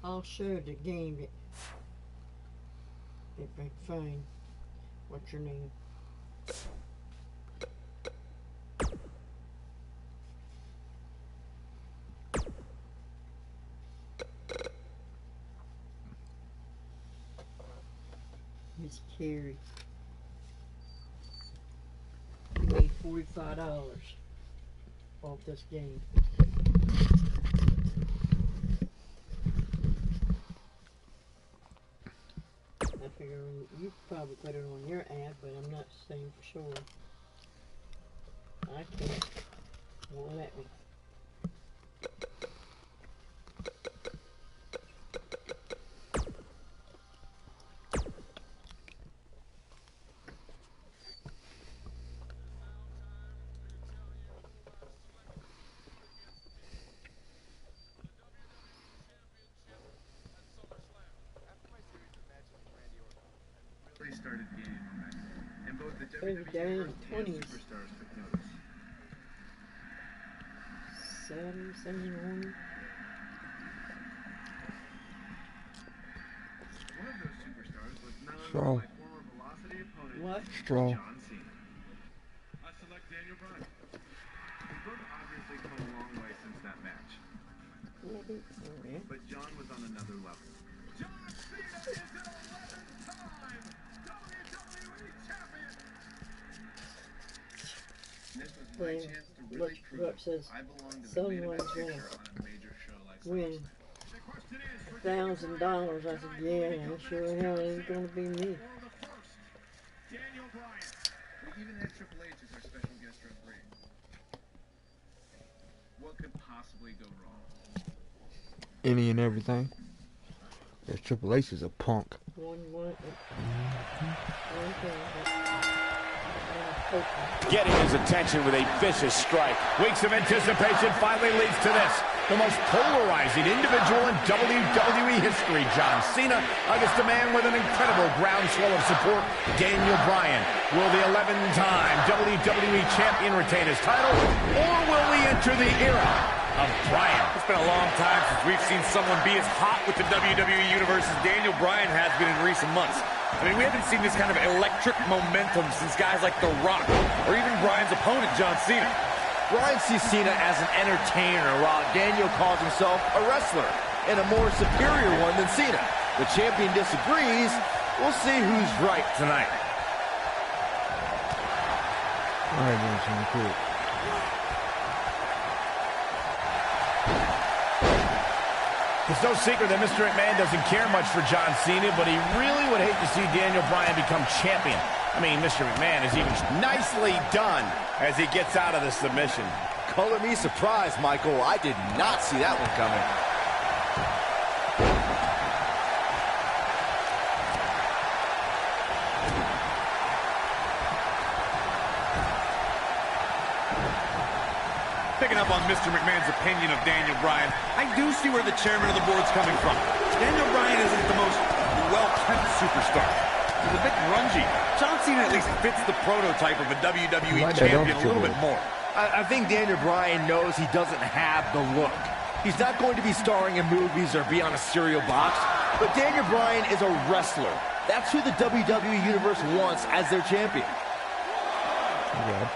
I'll show the game if I find. What's your name? Miss Carrie. He made $45 off this game. I figure you probably put it on your app, but I'm not saying for sure. I can't. Won't let me. Started gaining momentum, and both the WWE and superstars took notice. 7-1. One of those superstars was none other Strong. than my former Velocity opponent, Strong. John Cena. I select Daniel Bryan. We both obviously come a long way since that match. But John was on another level. John Cena is an 11-time WWE champion. This was my chance to really prove I belong to the main event picture on a major show like win $1,000. I said, yeah, I'm sure hell ain't gonna be me. Daniel Bryan. We even had Triple H as our special guest referee. What could possibly go wrong? Any and everything. That Triple H is a punk. Getting his attention with a vicious strike. Weeks of anticipation finally leads to this. The most polarizing individual in WWE history, John Cena, against a man with an incredible groundswell of support, Daniel Bryan. Will the 11-time WWE Champion retain his title, or will we enter the era of Bryan? It's been a long time since we've seen someone be as hot with the WWE Universe as Daniel Bryan has been in recent months. I mean, we haven't seen this kind of electric momentum since guys like The Rock, or even Bryan's opponent, John Cena. Bryan sees Cena as an entertainer, while Daniel calls himself a wrestler, and a more superior one than Cena. The champion disagrees. We'll see who's right tonight. All right, man, cool. It's no secret that Mr. McMahon doesn't care much for John Cena, but he really would hate to see Daniel Bryan become champion. I mean, Mr. McMahon is even nicely done as he gets out of the submission. Color me surprised, Michael. I did not see that one coming. Picking up on Mr. McMahon's opinion of Daniel Bryan, I do see where the chairman of the board's coming from. Daniel Bryan isn't the most well-kept superstar. He's a bit grungy. John Cena at least fits the prototype of a WWE champion a little bit more. I think Daniel Bryan knows he doesn't have the look. He's not going to be starring in movies or be on a cereal box, but Daniel Bryan is a wrestler. That's who the WWE Universe wants as their champion. Yeah.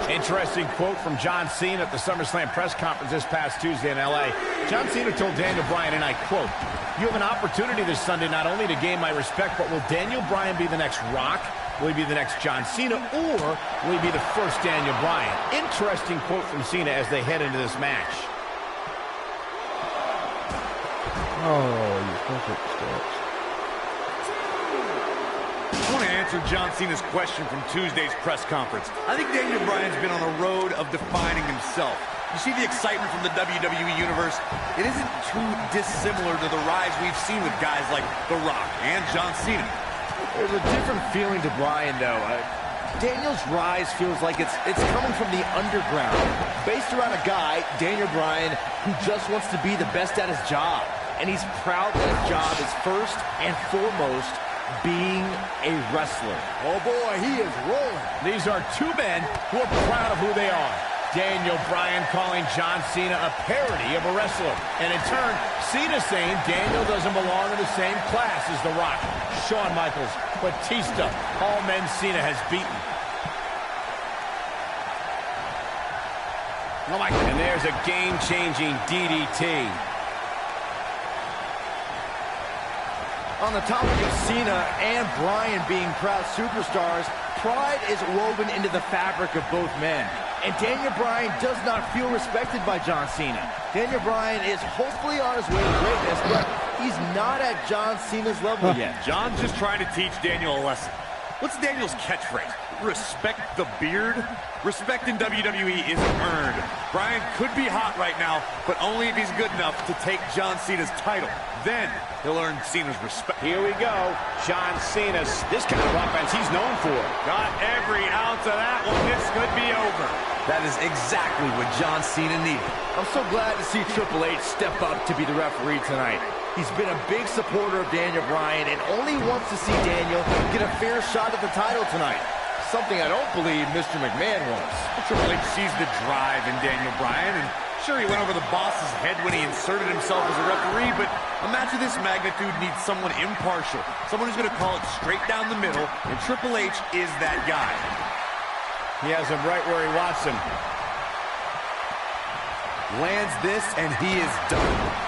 Interesting quote from John Cena at the SummerSlam press conference this past Tuesday in L.A. John Cena told Daniel Bryan, and I quote, "You have an opportunity this Sunday not only to gain my respect, but will Daniel Bryan be the next Rock? Will he be the next John Cena? Or will he be the first Daniel Bryan?" Interesting quote from Cena as they head into this match. Oh, you perfect steps. I want to answer John Cena's question from Tuesday's press conference. I think Daniel Bryan's been on a road of defining himself. You see the excitement from the WWE Universe? It isn't too dissimilar to the rise we've seen with guys like The Rock and John Cena. There's a different feeling to Bryan, though. Daniel's rise feels like it's coming from the underground, based around a guy, Daniel Bryan, who just wants to be the best at his job. And he's proud that his job is first and foremost being a wrestler. Oh boy, he is rolling. These are two men who are proud of who they are. Daniel Bryan calling John Cena a parody of a wrestler. And in turn, Cena saying Daniel doesn't belong in the same class as The Rock, Shawn Michaels, Batista, all men Cena has beaten. Oh my, and there's a game-changing DDT. On the topic of Cena and Bryan being proud superstars, pride is woven into the fabric of both men. And Daniel Bryan does not feel respected by John Cena. Daniel Bryan is hopefully on his way to greatness, but he's not at John Cena's level yet. John's just trying to teach Daniel a lesson. What's Daniel's catchphrase? Respect the beard? Respect in WWE isn't earned. Bryan could be hot right now, but only if he's good enough to take John Cena's title. Then he'll earn Cena's respect. Here we go. John Cena, this kind of offense he's known for. Got every ounce of that one. This could be over. That is exactly what John Cena needed. I'm so glad to see Triple H step up to be the referee tonight. He's been a big supporter of Daniel Bryan and only wants to see Daniel get a fair shot at the title tonight. Something I don't believe Mr. McMahon wants. Triple H sees the drive in Daniel Bryan, and sure, he went over the boss's head when he inserted himself as a referee, but a match of this magnitude needs someone impartial, someone who's going to call it straight down the middle, and Triple H is that guy. He has him right where he wants him. Lands this, and he is done.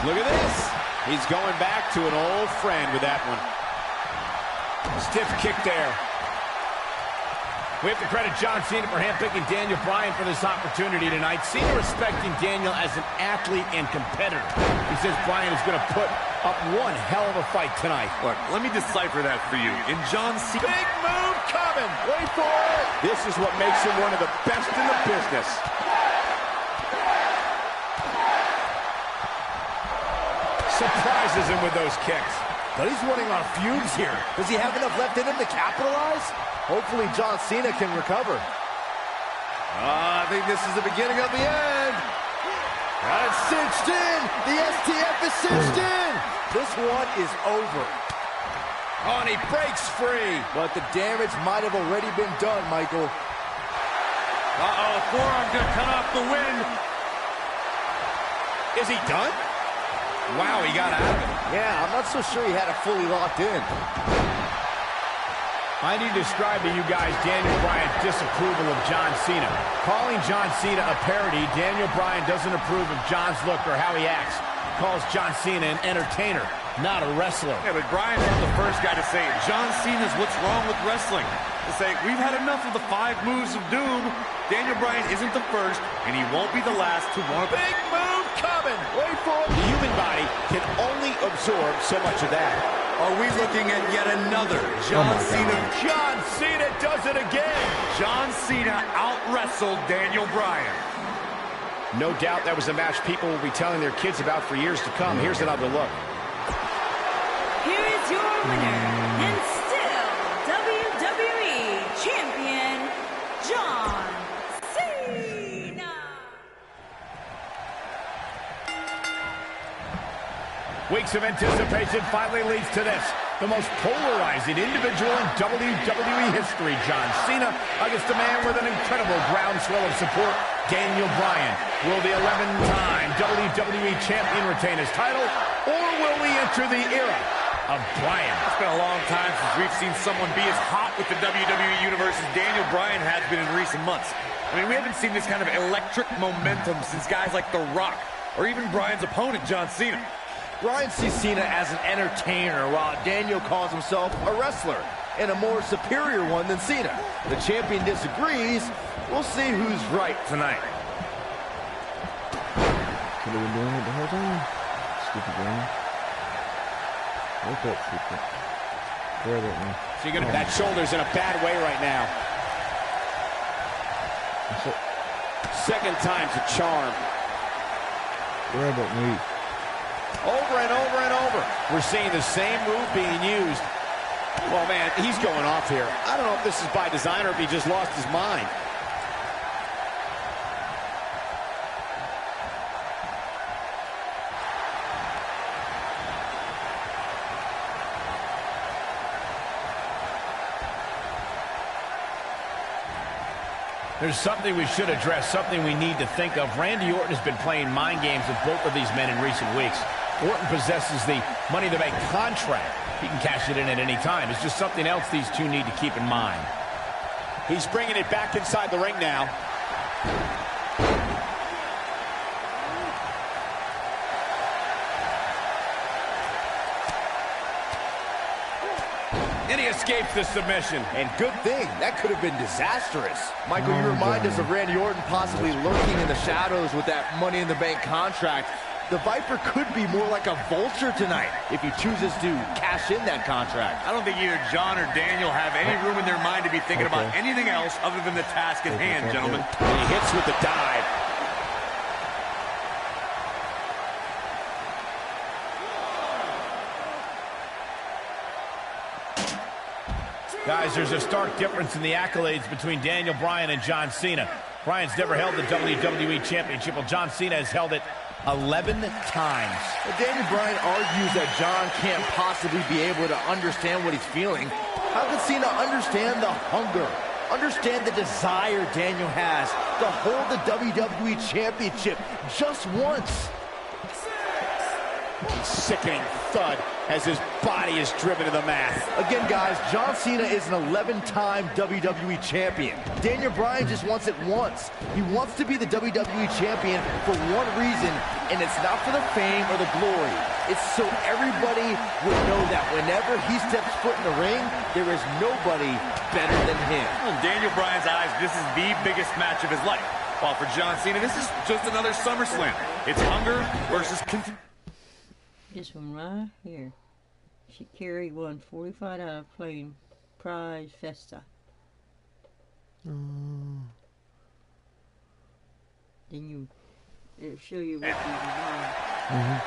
Look at this. He's going back to an old friend with that one. Stiff kick there. We have to credit John Cena for handpicking Daniel Bryan for this opportunity tonight. Cena respecting Daniel as an athlete and competitor. He says Bryan is going to put up one hell of a fight tonight. Look, let me decipher that for you. In John Cena... Big move coming. Wait for it. This is what makes him one of the best in the business. Surprises him with those kicks. But he's running on fumes here. Does he have enough left in him to capitalize? Hopefully John Cena can recover. I think this is the beginning of the end. It's cinched in. The STF is cinched in. This one is over. Oh, and he breaks free. But the damage might have already been done, Michael. Uh-oh, forearm gonna cut off the wind. Is he done? Wow, he got out of it. Yeah, I'm not so sure he had it fully locked in. I need to describe to you guys Daniel Bryan's disapproval of John Cena. Calling John Cena a parody, Daniel Bryan doesn't approve of John's look or how he acts. Calls John Cena an entertainer, not a wrestler. Yeah, but Bryan's not the first guy to say it. John Cena's what's wrong with wrestling. To say, we've had enough of the 5 moves of doom. Daniel Bryan isn't the first, and he won't be the last to want to... Big move coming! Wait for it! The human body can only absorb so much of that. Are we looking at yet another John Cena? John Cena does it again! John Cena out-wrestled Daniel Bryan. No doubt that was a match people will be telling their kids about for years to come. Here's another look. Here is your winner, and still WWE Champion, John Cena. Weeks of anticipation finally leads to this. The most polarizing individual in WWE history, John Cena, against a man with an incredible groundswell of support, Daniel Bryan. Will the 11-time WWE Champion retain his title, or will we enter the era of Bryan? It's been a long time since we've seen someone be as hot with the WWE Universe as Daniel Bryan has been in recent months. I mean, we haven't seen this kind of electric momentum since guys like The Rock, or even Bryan's opponent, John Cena. Bryan sees Cena as an entertainer, while Daniel calls himself a wrestler, and a more superior one than Cena. The champion disagrees. We'll see who's right tonight. Could have been doing it the whole time. Stupid game. Wake up, stupid. Grab it, man. So you're gonna, that shoulder's in a bad way right now. Second time's a charm. Grab it, mate. Over and over and over. We're seeing the same move being used. Well, man, he's going off here. I don't know if this is by design or if he just lost his mind. There's something we should address, something we need to think of. Randy Orton has been playing mind games with both of these men in recent weeks. Orton possesses the Money in the Bank contract. He can cash it in at any time. It's just something else these two need to keep in mind. He's bringing it back inside the ring now. And he escapes the submission. And good thing. That could have been disastrous. Michael, you remind us of Randy Orton possibly lurking in the shadows with that Money in the Bank contract. The Viper could be more like a vulture tonight if he chooses to cash in that contract. I don't think either John or Daniel have any room in their mind to be thinking about anything else other than the task at hand, gentlemen. And he hits with the dive. Guys, there's a stark difference in the accolades between Daniel Bryan and John Cena. Bryan's never held the WWE Championship, while John Cena has held it 11 times. Daniel Bryan argues that John can't possibly be able to understand what he's feeling. How can Cena understand the hunger, understand the desire Daniel has to hold the WWE Championship just once? Sickening thud as his body is driven to the mat. Again, guys, John Cena is an 11-time WWE champion. Daniel Bryan just wants it once. He wants to be the WWE champion for one reason, and it's not for the fame or the glory. It's so everybody would know that whenever he steps foot in the ring, there is nobody better than him. In Daniel Bryan's eyes, this is the biggest match of his life. While for John Cena, this is just another SummerSlam. It's hunger versus... This one right here. Shakiri won $45 playing Prize Festa. Then it'll show you what you won.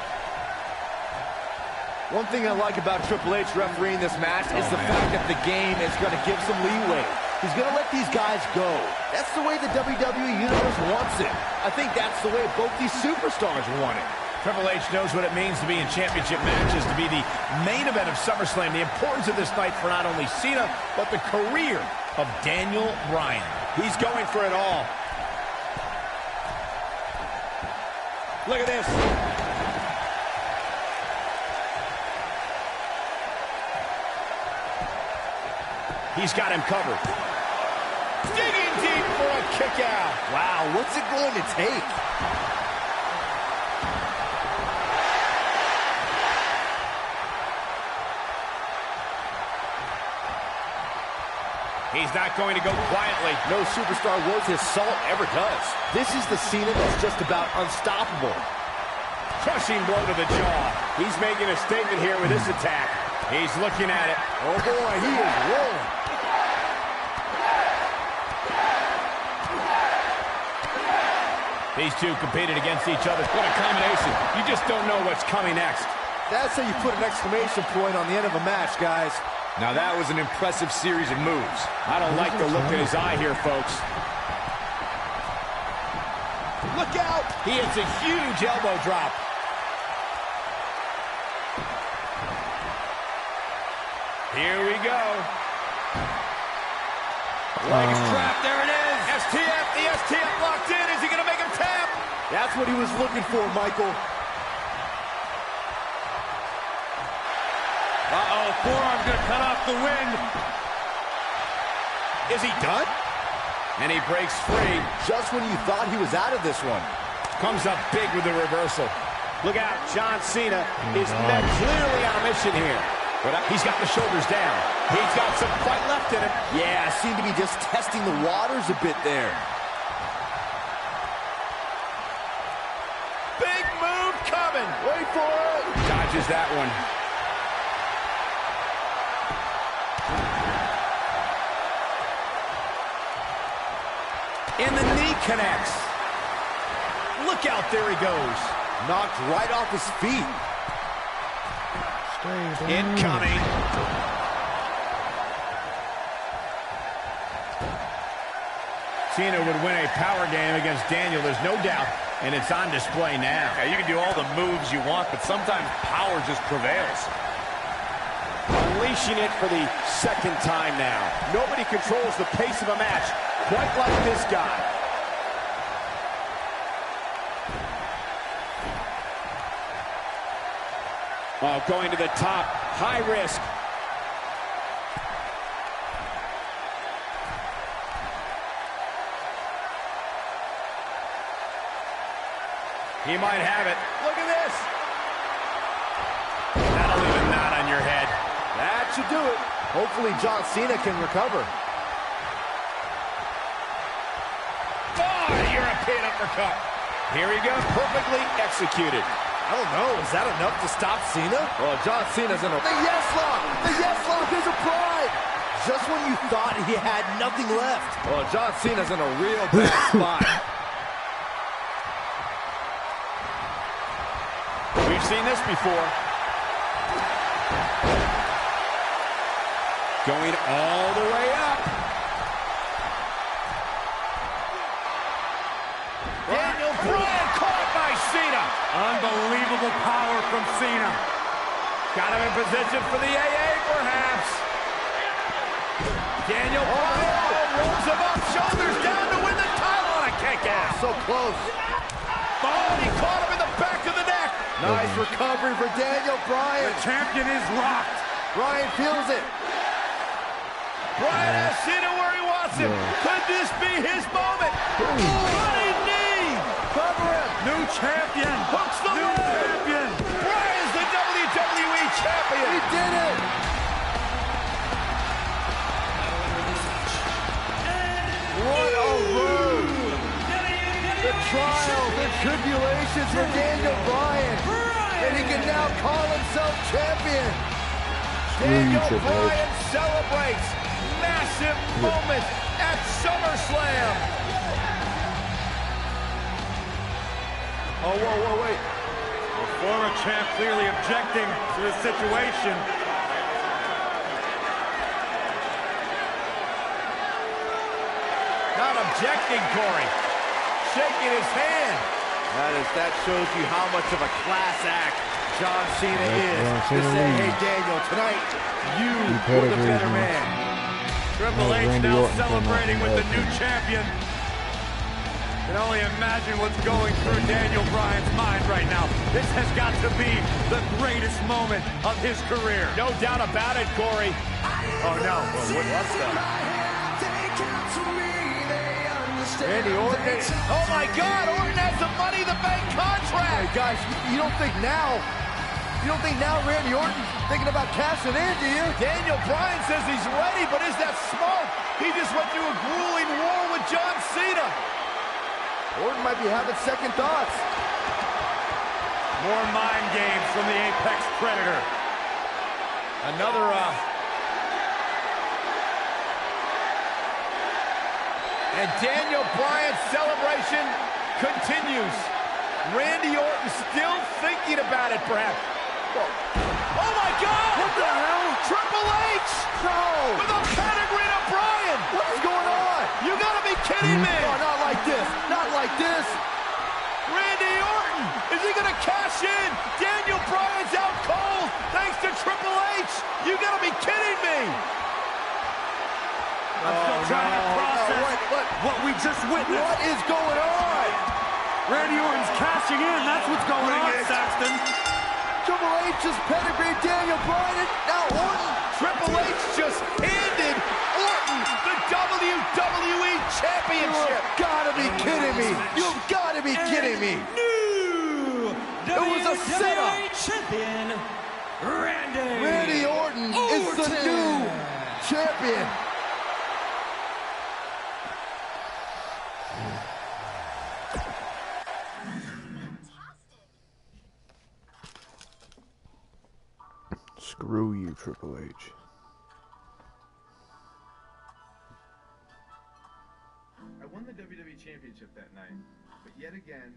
One thing I like about Triple H refereeing this match is the fact that the game is going to give some leeway. He's going to let these guys go. That's the way the WWE Universe wants it. I think that's the way both these superstars want it. Triple H knows what it means to be in championship matches, to be the main event of SummerSlam. The importance of this night for not only Cena, but the career of Daniel Bryan. He's going for it all. Look at this. He's got him covered. Digging deep for a kick out. Wow, what's it going to take? He's not going to go quietly. No superstar worth his salt ever does. This is the Cena that's just about unstoppable. Crushing blow to the jaw. He's making a statement here with this attack. He's looking at it. Oh boy, he is rolling. These two competed against each other. What a combination. You just don't know what's coming next. That's how you put an exclamation point on the end of a match, guys. Now that was an impressive series of moves. I don't like the look in his eye here, folks. Look out! He hits a huge elbow drop. Here we go. Legs trapped, there it is. STF, the STF locked in. Is he going to make him tap? That's what he was looking for, Michael. Uh-oh, forearm's going to cut off the wind. Is he done? And he breaks free. Just when you thought he was out of this one. Comes up big with the reversal. Look out, John Cena is clearly on a mission here. But he's got the shoulders down. He's got some fight left in him. Yeah, seemed to be just testing the waters a bit there. Big move coming. Wait for it. Dodges that one. And the knee connects. Look out, there he goes. Knocked right off his feet. Incoming. Cena would win a power game against Daniel, there's no doubt, and it's on display now. Yeah, you can do all the moves you want, but sometimes power just prevails. Unleashing it for the second time now. Nobody controls the pace of a match quite like this guy. Oh, going to the top. High risk. He might have it. Look at this. That'll leave a knot on your head. That should do it. Hopefully John Cena can recover. Oh, European uppercut. Here he goes, perfectly executed. I don't know, is that enough to stop Cena? Well, John Cena's in a... The yes lock! The yes lock is applied! Just when you thought he had nothing left. Well, John Cena's in a real bad spot. We've seen this before. Going all the way up. Daniel Bryan caught by Cena. Unbelievable power from Cena. Got him in position for the AA, perhaps. Daniel Bryan rolls him up, shoulders down to win the title on a kick out. So close. Oh, he caught him in the back of the neck. Nice recovery for Daniel Bryan. The champion is rocked. Bryan feels it. Bryan has Cena where he wants him. Could this be his moment? Running knee. Cover him. New champion. Hooks the New leg. champion. Bryan's the WWE champion. He did it. What a road. The trials and tribulations for Daniel Bryan. And he can now call himself champion. Daniel Bryan celebrates massive moment at SummerSlam. Oh, whoa, wait. The former champ clearly objecting to the situation. Not objecting, Corey. Shaking his hand. That shows you how much of a class act John Cena is. To say, hey, Daniel, tonight, you were the better man. Triple H now celebrating with the new champion. Can only imagine what's going through Daniel Bryan's mind right now. This has got to be the greatest moment of his career. No doubt about it, Corey. Oh, no. What's that? Randy Orton. Oh, my God. Orton has the Money in the Bank contract. Hey, guys, you don't think now Randy Orton's thinking about cashing in, do you? Daniel Bryan says he's ready, but is that smart? He just went through a grueling war with John Cena. Orton might be having second thoughts. More mind games from the Apex Predator. Another, and Daniel Bryan's celebration continues. Randy Orton still thinking about it, perhaps. Oh, my God! What the hell? Triple H! No! With a pedigree to Bryan! What is going on? You gotta be kidding me! Oh, not like this! Not like this! Randy Orton! Is he gonna cash in? Daniel Bryan's out cold thanks to Triple H! You gotta be kidding me! I'm still trying to process what we just witnessed. What is going on? Randy Orton's cashing in. That's what's going on, Saxton. Triple H just pedigreed Daniel Bryan, and now Orton. Triple H just handed Orton the WWE Championship. You've gotta be kidding me. You've gotta be kidding me. New It was a setup. champion, Randy Orton is the new champion. Screw you, Triple H. I won the WWE Championship that night, but yet again,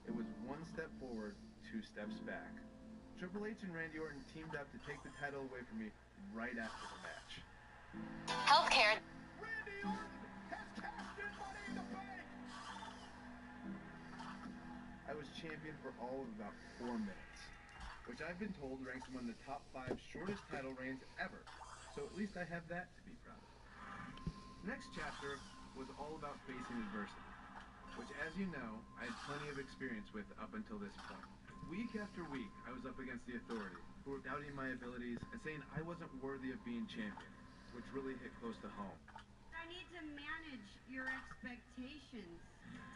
it was one step forward, two steps back. Triple H and Randy Orton teamed up to take the title away from me right after the match. Healthcare. Randy Orton has cashed in Money in the Bank. I was champion for all of about 4 minutes, which I've been told ranks among the top 5 shortest title reigns ever. So at least I have that to be proud of. Next chapter, was all about facing adversity, which, as you know, I had plenty of experience with up until this point. Week after week, I was up against the Authority, who were doubting my abilities and saying I wasn't worthy of being champion, which really hit close to home. I need to manage your expectations.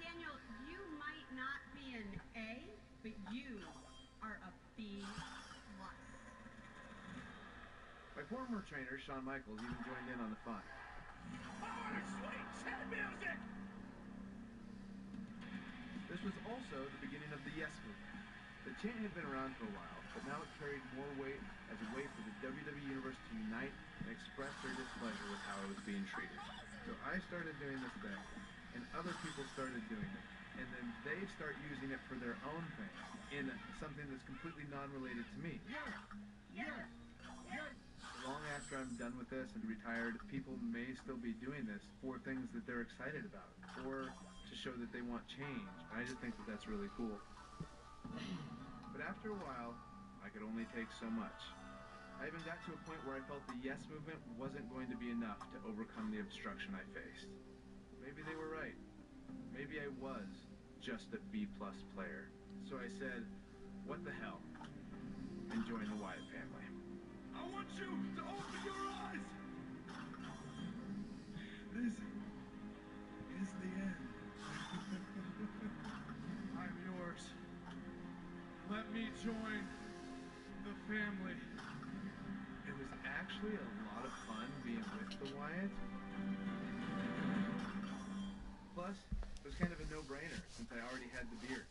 Daniel, you might not be an A, but you are a B+. My former trainer, Shawn Michaels, even joined in on the fun. This was also the beginning of the Yes Movement. The chant had been around for a while, but now it carried more weight as a way for the WWE Universe to unite and express their displeasure with how it was being treated. So I started doing this thing, and other people started doing it, and then they start using it for their own thing, in something that's completely non-related to me. Long after I'm done with this and retired, people may still be doing this for things that they're excited about, or to show that they want change. I just think that that's really cool. But after a while, I could only take so much. I even got to a point where I felt the Yes Movement wasn't going to be enough to overcome the obstruction I faced. Maybe they were right. Maybe I was just a B+ player. So I said, what the hell, and joined the Wyatt family. I want you to open your eyes! This is the end. I'm yours. Let me join the family. It was actually a lot of fun being with the Wyatt. Plus, it was kind of a no-brainer since I already had the beard.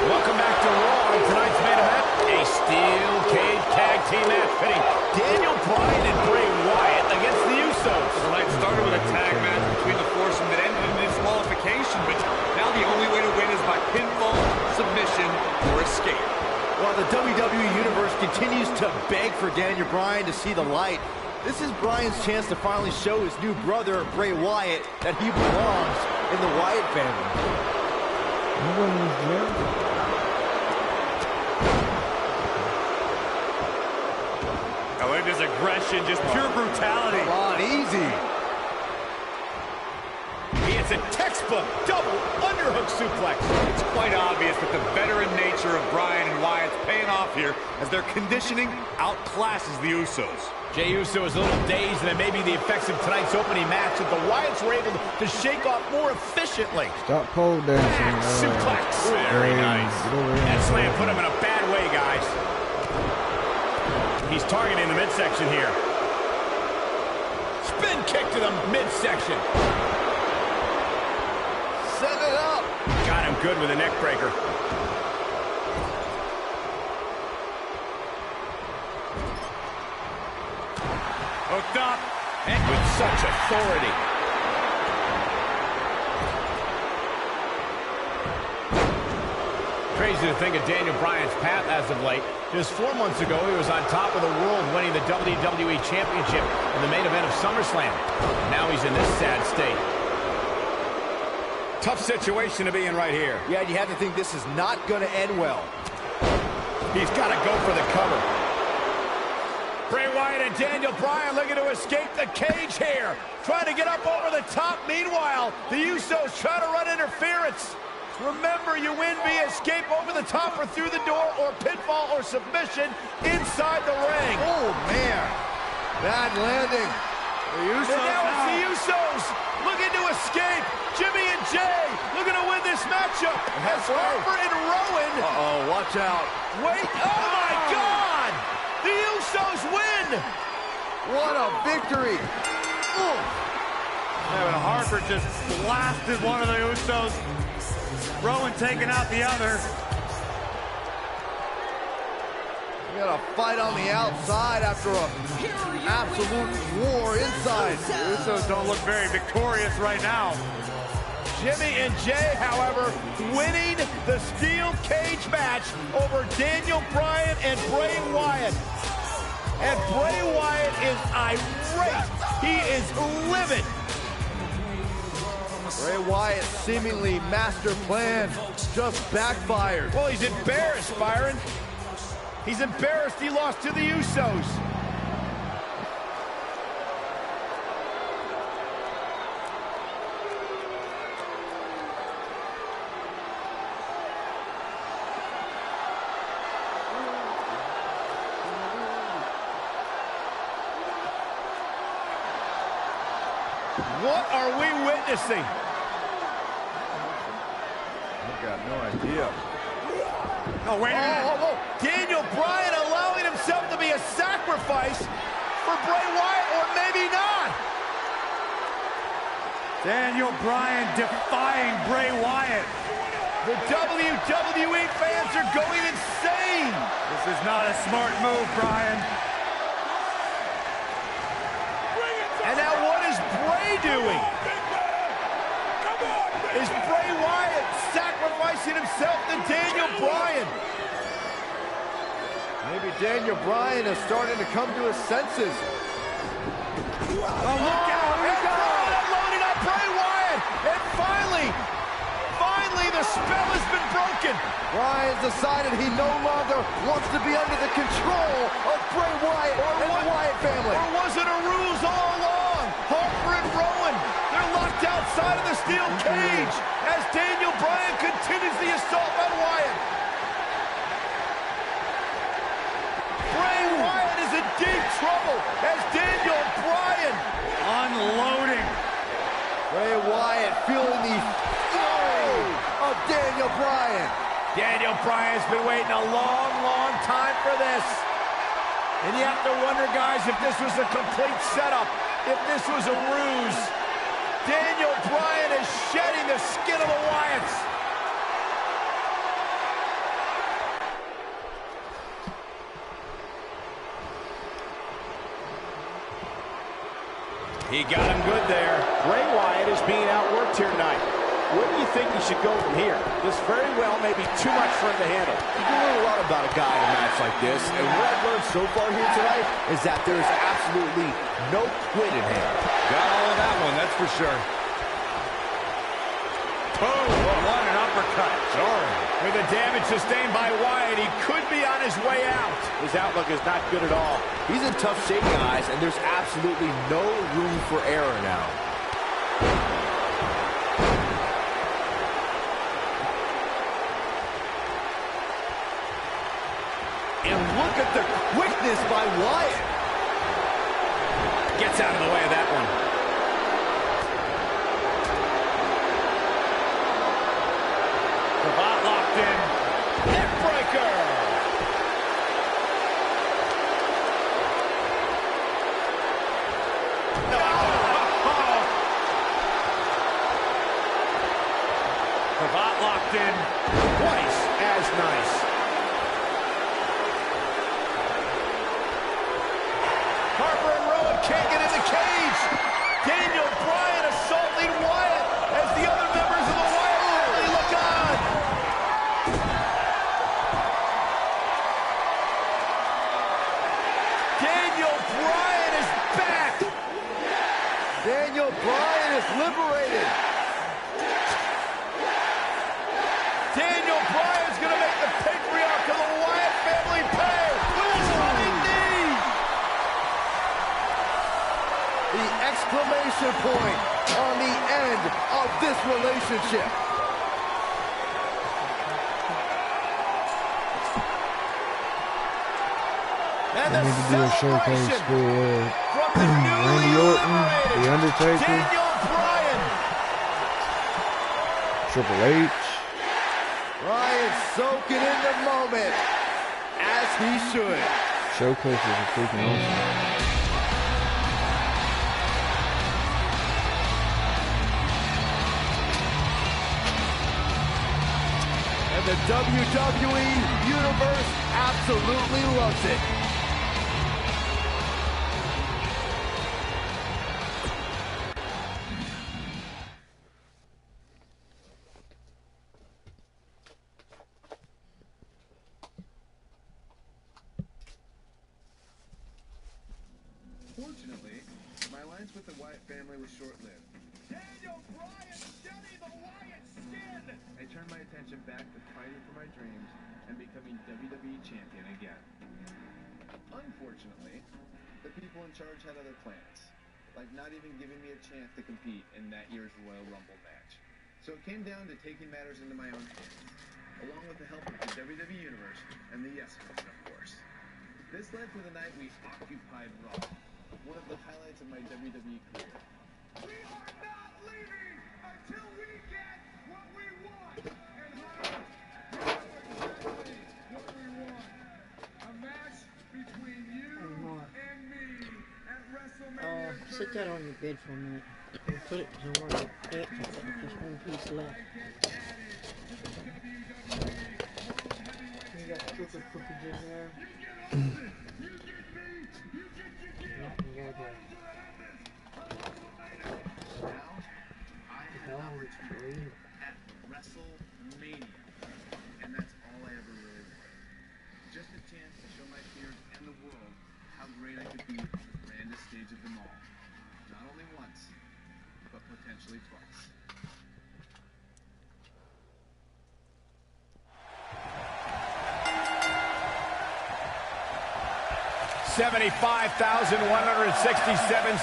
Welcome back to Raw. Tonight's main event, a steel cage tag team match pitting Daniel Bryan and Bray Wyatt against the Usos. The night started with a tag match between the foursome that ended in disqualification, but now the only way to win is by pinfall, submission, or escape. While the WWE Universe continues to beg for Daniel Bryan to see the light, this is Bryan's chance to finally show his new brother, Bray Wyatt, that he belongs in the Wyatt family. I like this aggression, just pure brutality. Come on, easy. It's a textbook double underhook suplex. It's quite obvious that the veteran nature of Bryan and Wyatt's paying off here as their conditioning outclasses the Usos. Jey Uso is a little dazed, and it may be the effects of tonight's opening match that the Wyatts were able to shake off more efficiently. Stop pole dancing. Suplex. Very nice. That slam put him in a bad way, guys. He's targeting the midsection here. Spin kick to the midsection. Set it up. Got him good with a neck breaker. Hooked up. And with such authority. Crazy to think of Daniel Bryan's path as of late. Just 4 months ago, he was on top of the world, winning the WWE Championship in the main event of SummerSlam. Now he's in this sad state. Tough situation to be in right here. Yeah, and you have to think this is not going to end well. He's got to go for the cover. Bray Wyatt and Daniel Bryan looking to escape the cage here. Trying to get up over the top. Meanwhile, the Usos try to run interference. Remember, you win via escape over the top or through the door, or pinfall or submission inside the ring. Oh, man. Bad landing. The Usos and now it's the Usos looking to escape. Jimmy and Jay looking to win this matchup. As Harper and Rowan. Uh-oh, watch out. Wait, oh my God! The Usos win! What a victory. And Harper just blasted one of the Usos. Rowan taking out the other. We got a fight on the outside after a absolute war inside. The Usos don't look very victorious right now. Jimmy and Jay, however, winning the steel cage match over Daniel Bryan and Bray Wyatt. And Bray Wyatt is irate. He is livid. Bray Wyatt's seemingly master plan just backfired. Well, he's embarrassed, Byron. He's embarrassed he lost to the Usos. What are we witnessing? I got no idea. No, wait a minute. Daniel Bryan allowing himself to be a sacrifice for Bray Wyatt, or maybe not. Daniel Bryan defying Bray Wyatt. The WWE fans are going insane. This is not a smart move, Bryan. And now what is Bray doing? Is Bray Wyatt sacrificing himself to Daniel Bryan? Maybe Daniel Bryan is starting to come to his senses. Oh, look out! And Bryan loading up Bray Wyatt! And finally, the spell has been broken. Bryan's decided he no longer wants to be under the control of Bray Wyatt and the Wyatt family. Or was it a ruse all along? Harper and Rowan, they're locked outside of the steel cage as Daniel Bryan continues the assault on Wyatt. Bray Wyatt is in deep trouble as Daniel Bryan unloading. Bray Wyatt feeling the fury of Daniel Bryan. Daniel Bryan's been waiting a long, long time for this. And you have to wonder, guys, if this was a complete setup, if this was a ruse. Daniel Bryan is shedding the skin of the Wyatts. He got him good there. Bray Wyatt is being outworked here tonight. Where do you think he should go from here? This very well may be too much for him to handle. You can learn a lot about a guy in a match like this, and what I've learned so far here tonight is that there's absolutely no quit in him. Got all of that one, that's for sure. Boom! What an uppercut. Sorry. With the damage sustained by Wyatt, he could be on his way out. His outlook is not good at all. He's in tough shape, guys, and there's absolutely no room for error now. And look at the quickness by Wyatt. Gets out of the way of that one. Cravat locked in. Neckbreaker. Cravat locked in. Twice as nice. Harper and Rowan can't get in the cage. Daniel Bryan assaulting Wyatt as the other members of the Wyatt family look on. Daniel Bryan is back. Daniel Bryan is liberated. Daniel Bryan's going to make the patriarch of the Wyatt family pay with his running knee. The exclamation point on the end of this relationship. And They the need to do a showcase celebration for from the newly Randy Orton, liberated The Undertaker, Daniel Bryan. Triple H. Bryan soaking in the moment, as he should. Showcases are freaking awesome. And the WWE Universe absolutely loves it. Fortunately, my alliance with the Wyatt family was short-lived. Daniel Bryan shedding the Wyatt skin. I turned my attention back to fighting for my dreams and becoming WWE champion again. Unfortunately, the people in charge had other plans, like not even giving me a chance to compete in that year's Royal Rumble match. So it came down to taking matters into my own hands, along with the help of the WWE Universe and the Yes Men, of course. This led to the night we occupied Raw, one of the highlights of my WWE career. Sit that on your bed for a minute and put it somewhere to answer. Just one piece left. You got sugar cookies in there. Nothing good there. Now, it's free at WrestleMania. And that's all I ever really wanted. Just a chance to show my peers and the world how great I could be on the grandest stage of them all. Not only once, but potentially twice. 75,167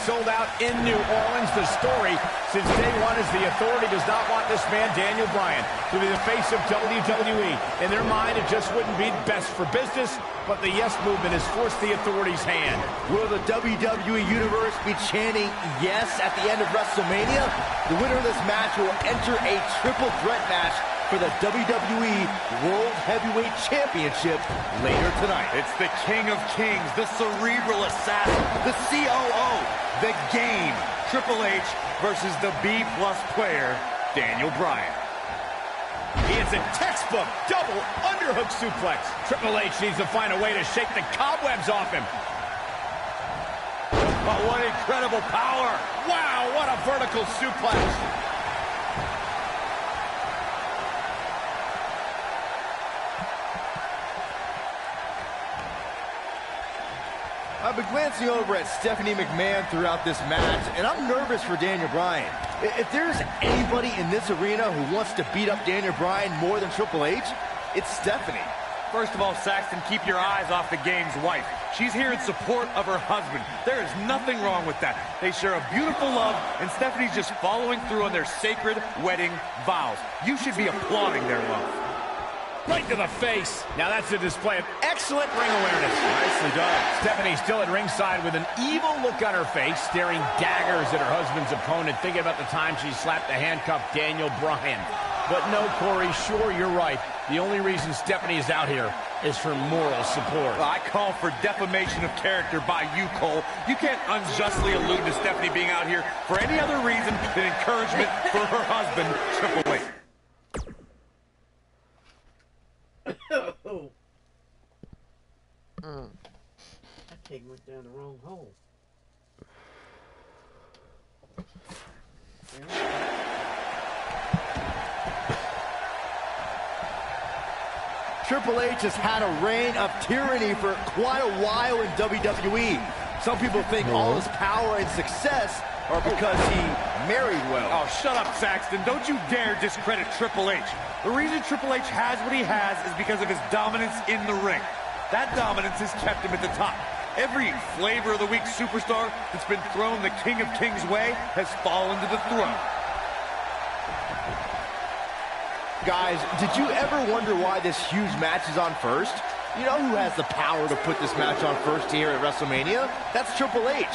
sold out in New Orleans. The story since day one is the Authority does not want this man, Daniel Bryan, to be the face of WWE. In their mind, it just wouldn't be best for business, but the Yes Movement has forced the Authority's hand. Will the WWE Universe be chanting yes at the end of WrestleMania? The winner of this match will enter a triple threat match for the WWE World Heavyweight Championship later tonight. It's the King of Kings, the cerebral assassin, the COO, the game. Triple H versus the B-plus player, Daniel Bryan. He hits a textbook double underhook suplex. Triple H needs to find a way to shake the cobwebs off him. Oh, what incredible power. Wow, what a vertical suplex. I've been glancing over at Stephanie McMahon throughout this match, and I'm nervous for Daniel Bryan. If there's anybody in this arena who wants to beat up Daniel Bryan more than Triple H, it's Stephanie. First of all, Saxton, keep your eyes off the game's wife. She's here in support of her husband. There is nothing wrong with that. They share a beautiful love, and Stephanie's just following through on their sacred wedding vows. You should be applauding their love. Right to the face. Now that's a display of excellent ring awareness. Nicely done. Stephanie still at ringside with an evil look on her face, staring daggers at her husband's opponent, thinking about the time she slapped the handcuffed Daniel Bryan. But no, Corey, sure, you're right. The only reason Stephanie is out here is for moral support. Well, I call for defamation of character by you, Cole. You can't unjustly allude to Stephanie being out here for any other reason than encouragement for her husband, Triple H. That pig went down the wrong hole. Triple H has had a reign of tyranny for quite a while in WWE. Some people think all his power and success are because he married well. Oh, shut up, Saxton. Don't you dare discredit Triple H. The reason Triple H has what he has is because of his dominance in the ring. That dominance has kept him at the top. Every flavor of the week superstar that's been thrown the King of Kings way has fallen to the throne. Guys, did you ever wonder why this huge match is on first? You know who has the power to put this match on first here at WrestleMania? That's Triple H.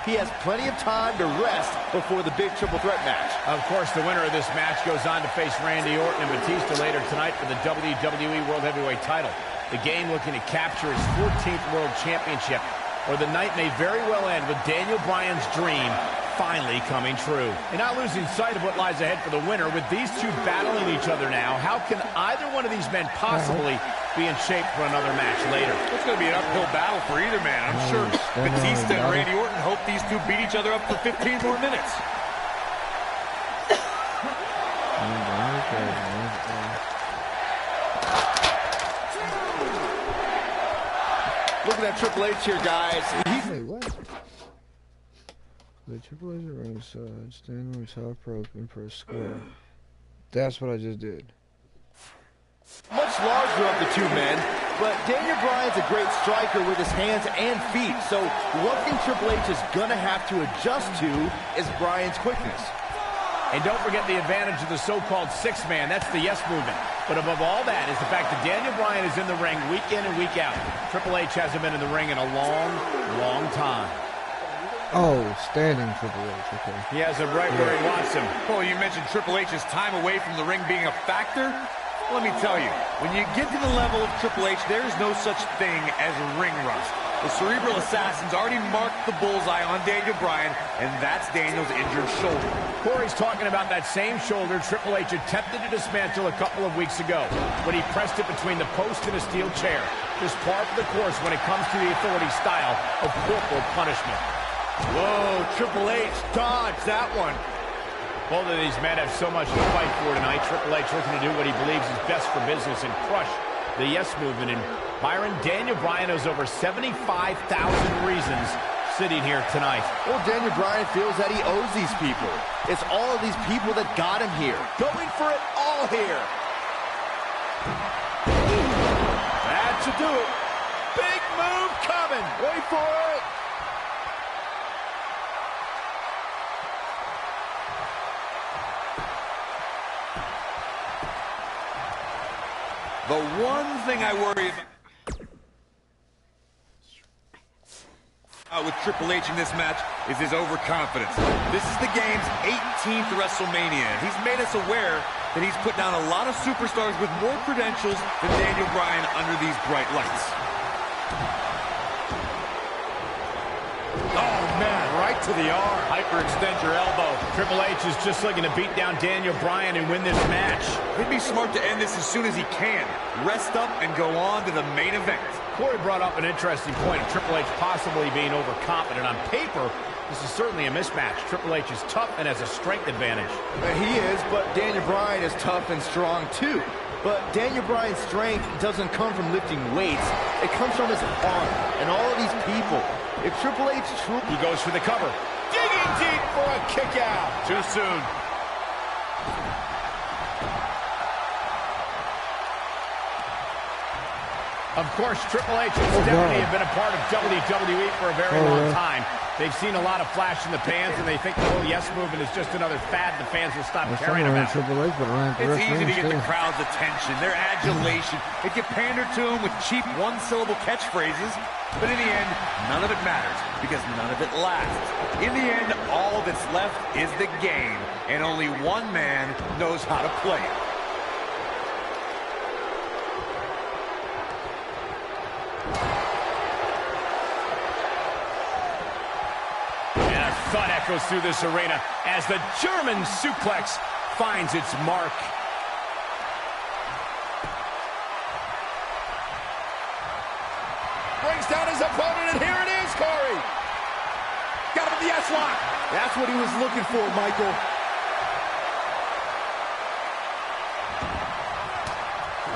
He has plenty of time to rest before the big triple threat match. Of course, the winner of this match goes on to face Randy Orton and Batista later tonight for the WWE World Heavyweight title. The game looking to capture his 14th World Championship, or the night may very well end with Daniel Bryan's dream finally coming true. And not losing sight of what lies ahead for the winner, with these two battling each other now, how can either one of these men possibly be in shape for another match later? It's going to be an uphill battle for either man. I'm sure Batista and Randy Orton hope these two beat each other up for 15 more minutes. Looking at Triple H here, guys. Wait, what? The Triple H at ringside, stand on top rope and press square. That's what I just did. Much larger of the two men, but Daniel Bryan's a great striker with his hands and feet, so one thing Triple H is gonna have to adjust to is Bryan's quickness. And don't forget the advantage of the so-called six-man. That's the Yes Movement. But above all that is the fact that Daniel Bryan is in the ring week in and week out. Triple H hasn't been in the ring in a long, long time. Oh, standing Triple H, okay. He has him right where he wants him. Oh, you mentioned Triple H's time away from the ring being a factor. Let me tell you, when you get to the level of Triple H, there is no such thing as ring rust. The Cerebral Assassins already marked the bullseye on Daniel Bryan, and that's Daniel's injured shoulder. Corey's talking about that same shoulder Triple H attempted to dismantle a couple of weeks ago when he pressed it between the post and a steel chair. Just par for the course when it comes to the Authority style of corporal punishment. Whoa, Triple H dodged that one. Both of these men have so much to fight for tonight. Triple H looking to do what he believes is best for business and crush the yes movement. And Byron, Daniel Bryan has over 75,000 reasons sitting here tonight. Well, Daniel Bryan feels that he owes these people. It's all of these people that got him here. Going for it all here. That should do it. Big move coming. Wait for it. The one thing I worry about with Triple H in this match is his overconfidence. This is the game's 18th WrestleMania. He's made us aware that he's put down a lot of superstars with more credentials than Daniel Bryan under these bright lights. Oh, man, right to the arm. Hyperextend your elbow. Triple H is just looking to beat down Daniel Bryan and win this match. He'd be smart to end this as soon as he can. Rest up and go on to the main event. Corey brought up an interesting point of Triple H possibly being overconfident. On paper, this is certainly a mismatch. Triple H is tough and has a strength advantage. He is, but Daniel Bryan is tough and strong too. But Daniel Bryan's strength doesn't come from lifting weights. It comes from his arm and all of these people. If Triple H truly... He goes for the cover. Digging deep for a kick out. Too soon. Of course, Triple H and Stephanie have been a part of WWE for a very long time. They've seen a lot of flash in the pans, and they think the whole yes movement is just another fad the fans will stop caring about. It's easy to get the crowd's attention, their adulation. If you pander to them with cheap one-syllable catchphrases, but in the end, none of it matters, because none of it lasts. In the end, all that's left is the game, and only one man knows how to play it. Thought echoes through this arena as the German suplex finds its mark. Brings down his opponent, and here it is, Corey. Got him in the S-lock. That's what he was looking for, Michael.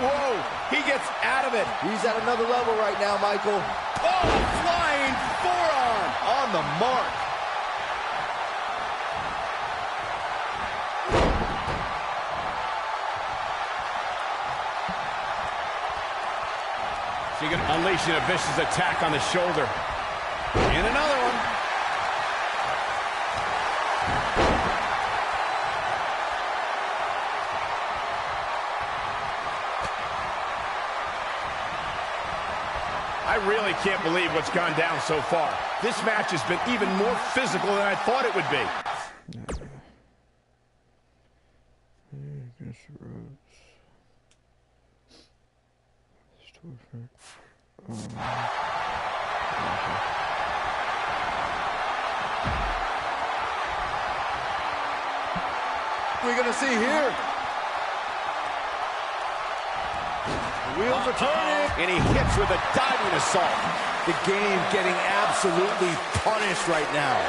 Whoa, he gets out of it. He's at another level right now, Michael. Oh, flying forearm on the mark. She's going to unleash a vicious attack on the shoulder. And another one. I really can't believe what's gone down so far. This match has been even more physical than I thought it would be. We're going to see here. The wheels are turning. And he hits with a diving assault. The game getting absolutely punished right now.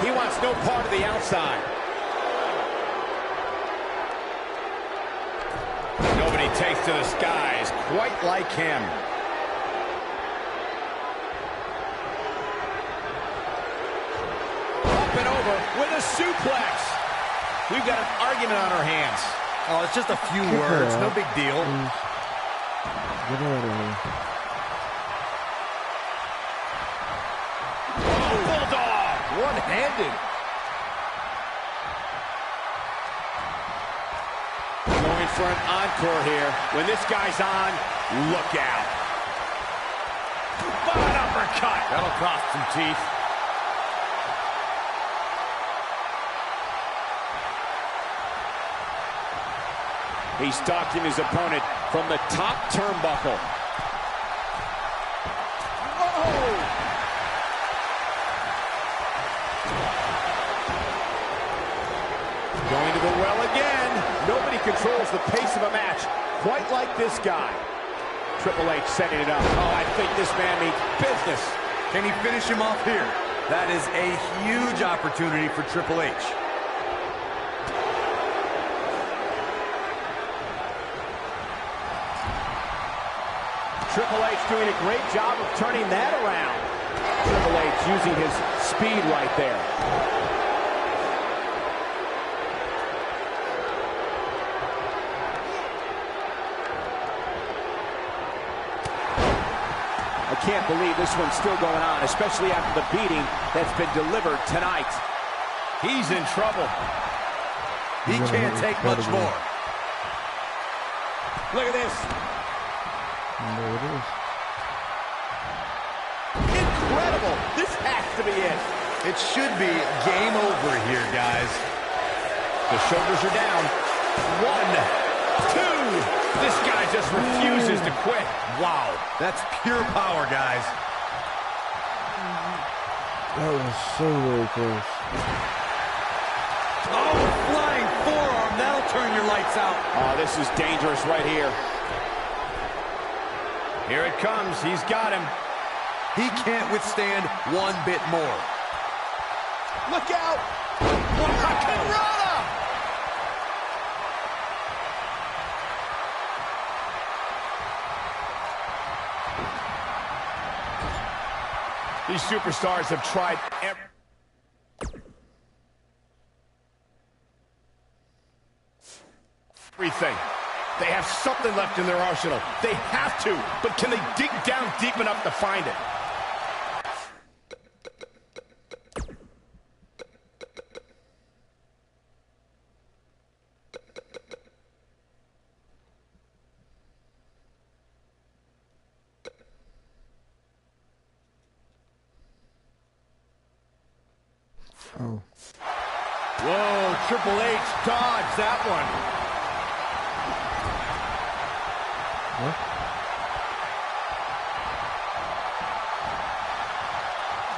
He wants no part of the outside. Nobody takes to the skies quite like him. Up and over with a suplex. We've got an argument on our hands. Oh, it's just a few words. No big deal. Get out of here. Oh, bulldog! One-handed. Going for an encore here. When this guy's on, look out. uppercut. That'll cost some teeth. He's stalking his opponent from the top turnbuckle. Whoa! Going to the well again. Nobody controls the pace of a match quite like this guy. Triple H setting it up. Oh, I think this man means business. Can he finish him off here? That is a huge opportunity for Triple H. Triple H doing a great job of turning that around. Triple H using his speed right there. I can't believe this one's still going on, especially after the beating that's been delivered tonight. He's in trouble. He can't take much more. Look at this. And there it is. Incredible. This has to be it. It should be game over here, guys. The shoulders are down. 1, 2. This guy just refuses to quit. Wow, that's pure power, guys. That was so very close. Oh, flying forearm. That'll turn your lights out. Oh, this is dangerous right here. Here it comes. He's got him. He can't withstand one bit more. Look out. These superstars have tried everything. They have something left in their arsenal. They have to, but can they dig down deep enough to find it? Oh. Whoa, Triple H dodged that one. What?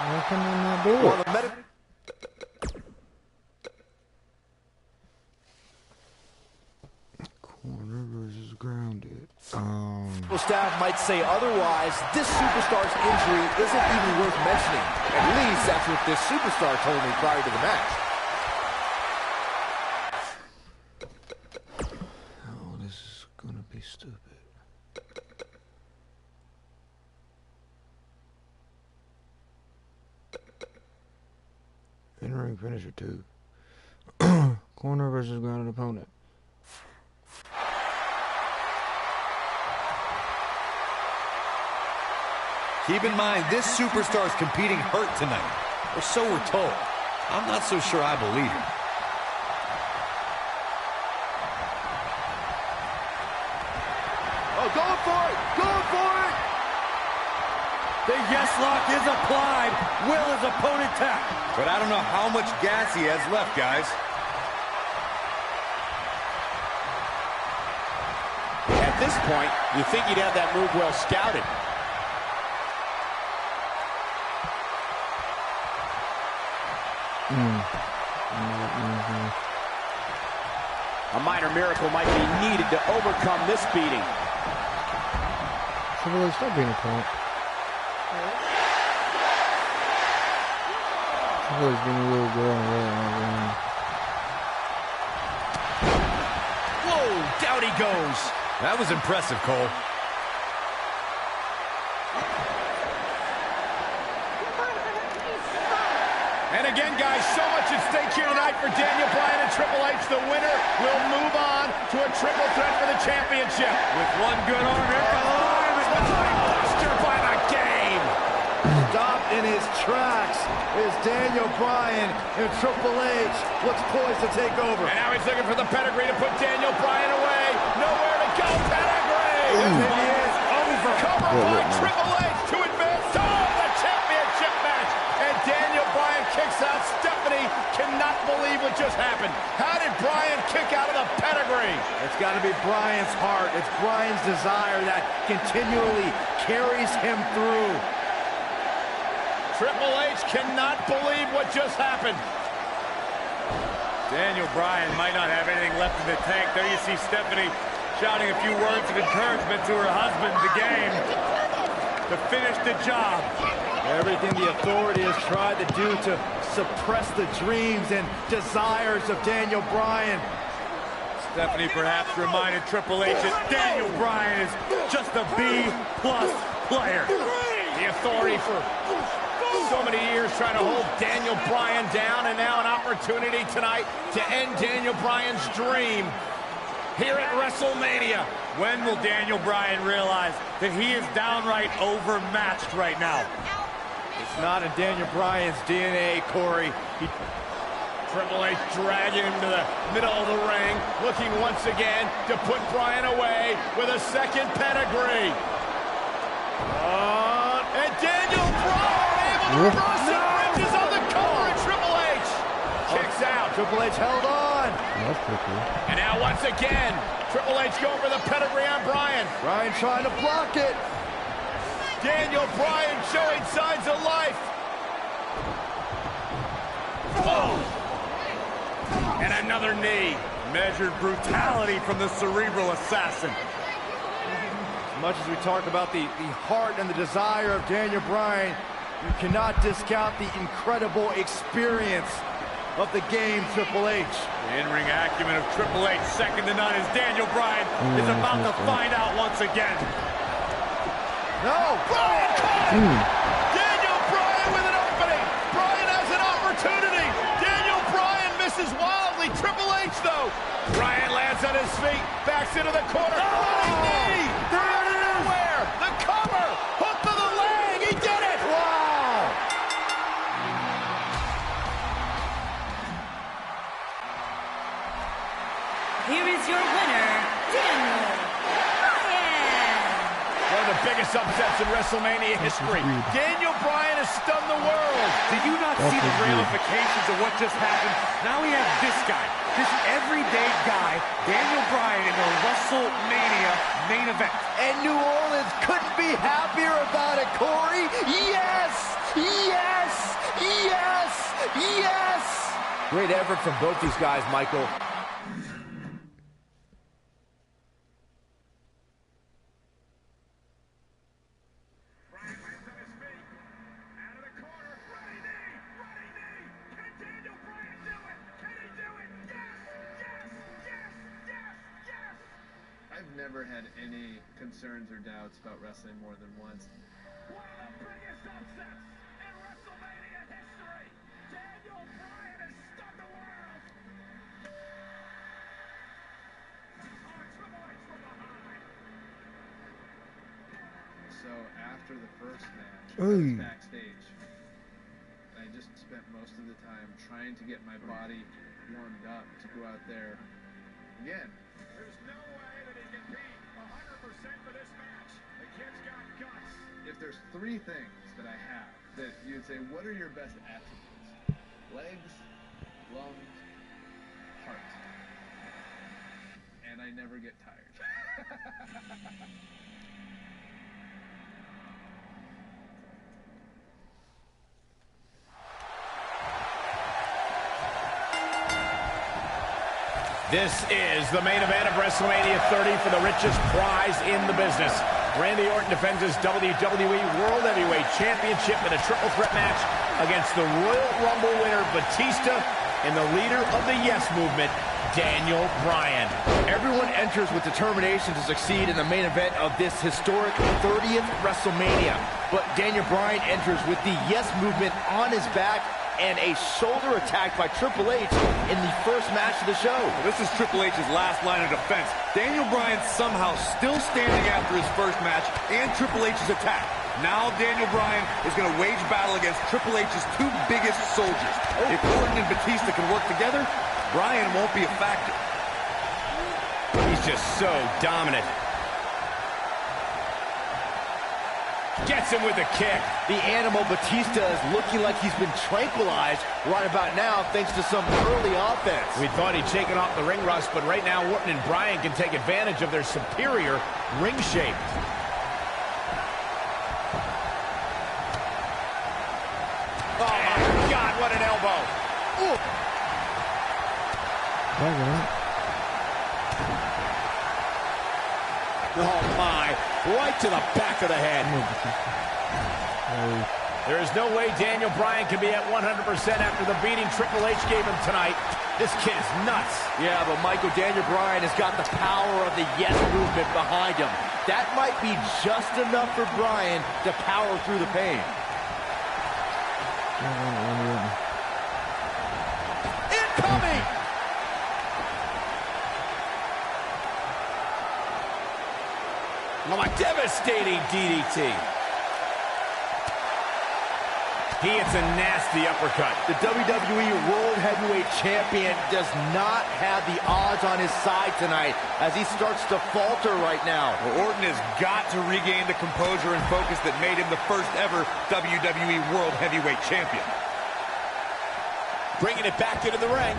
Why can I not do it? Corner versus grounded. Staff might say otherwise. This superstar's injury isn't even worth mentioning. At least that's what this superstar told me prior to the match. Oh, this is gonna be stupid. In-ring finisher 2. Corner versus grounded opponent. Keep in mind, this superstar is competing hurt tonight. Or so we're told. I'm not so sure I believe it. Oh, going for it! Going for it! The yes lock is applied. Will his opponent tap? But I don't know how much gas he has left, guys. At this point, you think you'd have that move well scouted. A minor miracle might be needed to overcome this beating. Triple H, stop being a punk. Triple H being a little girl and rolling. Whoa, down he goes. That was impressive, Cole. And again, guys, so much at stake here tonight for Daniel Bryan and Triple H. The winner will move on to a triple threat for the championship. With one good arm here. Buster by the game. Stopped in his tracks is Daniel Bryan, and Triple H looks poised to take over. And now he's looking for the pedigree to put Daniel Bryan away. Nowhere to go, pedigree. It is over. Cover by Triple H to advance. Oh, the believe what just happened. How did Bryan kick out of the pedigree? It's got to be Bryan's heart. It's Bryan's desire that continually carries him through. Triple H cannot believe what just happened. Daniel Bryan might not have anything left in the tank. There you see Stephanie shouting a few words of encouragement to her husband, the game, to finish the job. Everything the authority has tried to do to suppress the dreams and desires of Daniel Bryan. Stephanie perhaps reminded Triple H that Daniel Bryan is just a B-plus player. The authority for so many years trying to hold Daniel Bryan down, and now an opportunity tonight to end Daniel Bryan's dream here at WrestleMania. When will Daniel Bryan realize that he is downright overmatched right now? It's not in Daniel Bryan's DNA, Corey. Triple H dragging him to the middle of the ring, looking once again to put Bryan away with a second pedigree. And Daniel Bryan able to cross the bridges on the cover, and Triple H kicks out. Triple H held on. That's pretty cool. And now once again, Triple H going for the pedigree on Bryan. Bryan trying to block it. Daniel Bryan showing signs of life. Oh! And another knee. Measured brutality from the cerebral assassin. As much as we talk about the heart and the desire of Daniel Bryan, you cannot discount the incredible experience of the game, Triple H. The in-ring acumen of Triple H, second to none, as Daniel Bryan is about to find out once again. No! Bryan caught! Daniel Bryan with an opening! Bryan has an opportunity! Daniel Bryan misses wildly. Triple H, though. Bryan lands on his feet, backs into the corner. Running knee! Out of nowhere! The cover! Hook to the leg! He did it! Wow! Here is your winner, Daniel Bryan. One of the biggest upsets in WrestleMania history. Daniel Bryan has stunned the world. Did you not see the ramifications of what just happened? Now we have this guy, this everyday guy, Daniel Bryan, in the WrestleMania main event. And New Orleans couldn't be happier about it, Corey. Yes! Yes! Yes! Yes! Great effort from both these guys, Michael. I've never had any concerns or doubts about wrestling more than once. One of the biggest upsets in WrestleMania history. Daniel Bryan has stunned the world. Triple H from behind. So after the first match, I was backstage. I just spent most of the time trying to get my body warmed up to go out there again. There's no way that he can be 100% for this match. The kid's got guts. If there's three things that I have that you'd say, what are your best attributes? Legs, lungs, heart. And I never get tired. This is the main event of WrestleMania 30 for the richest prize in the business. Randy Orton defends his WWE World Heavyweight Championship in a triple threat match against the Royal Rumble winner Batista and the leader of the Yes Movement, Daniel Bryan. Everyone enters with determination to succeed in the main event of this historic 30th WrestleMania. But Daniel Bryan enters with the Yes Movement on his back and a shoulder attack by Triple H in the first match of the show. Well, this is Triple H's last line of defense. Daniel Bryan somehow still standing after his first match and Triple H's attack. Now Daniel Bryan is going to wage battle against Triple H's two biggest soldiers. If Orton and Batista can work together, Bryan won't be a factor. He's just so dominant. Gets him with a kick. The Animal Batista is looking like he's been tranquilized right about now thanks to some early offense. We thought he'd shaken off the ring rust, but right now Orton and Bryan can take advantage of their superior ring shape. Oh my God, what an elbow. Ooh. Oh my, right to the back of the head. There is no way Daniel Bryan can be at 100% after the beating Triple H gave him tonight. This kid is nuts. Yeah, but Michael, Daniel Bryan has got the power of the yes movement behind him. That might be just enough for Bryan to power through the pain. Incoming! Oh, a devastating DDT. He hits a nasty uppercut. The WWE World Heavyweight Champion does not have the odds on his side tonight as he starts to falter right now. Well, Orton has got to regain the composure and focus that made him the first ever WWE World Heavyweight Champion. Bringing it back into the ring.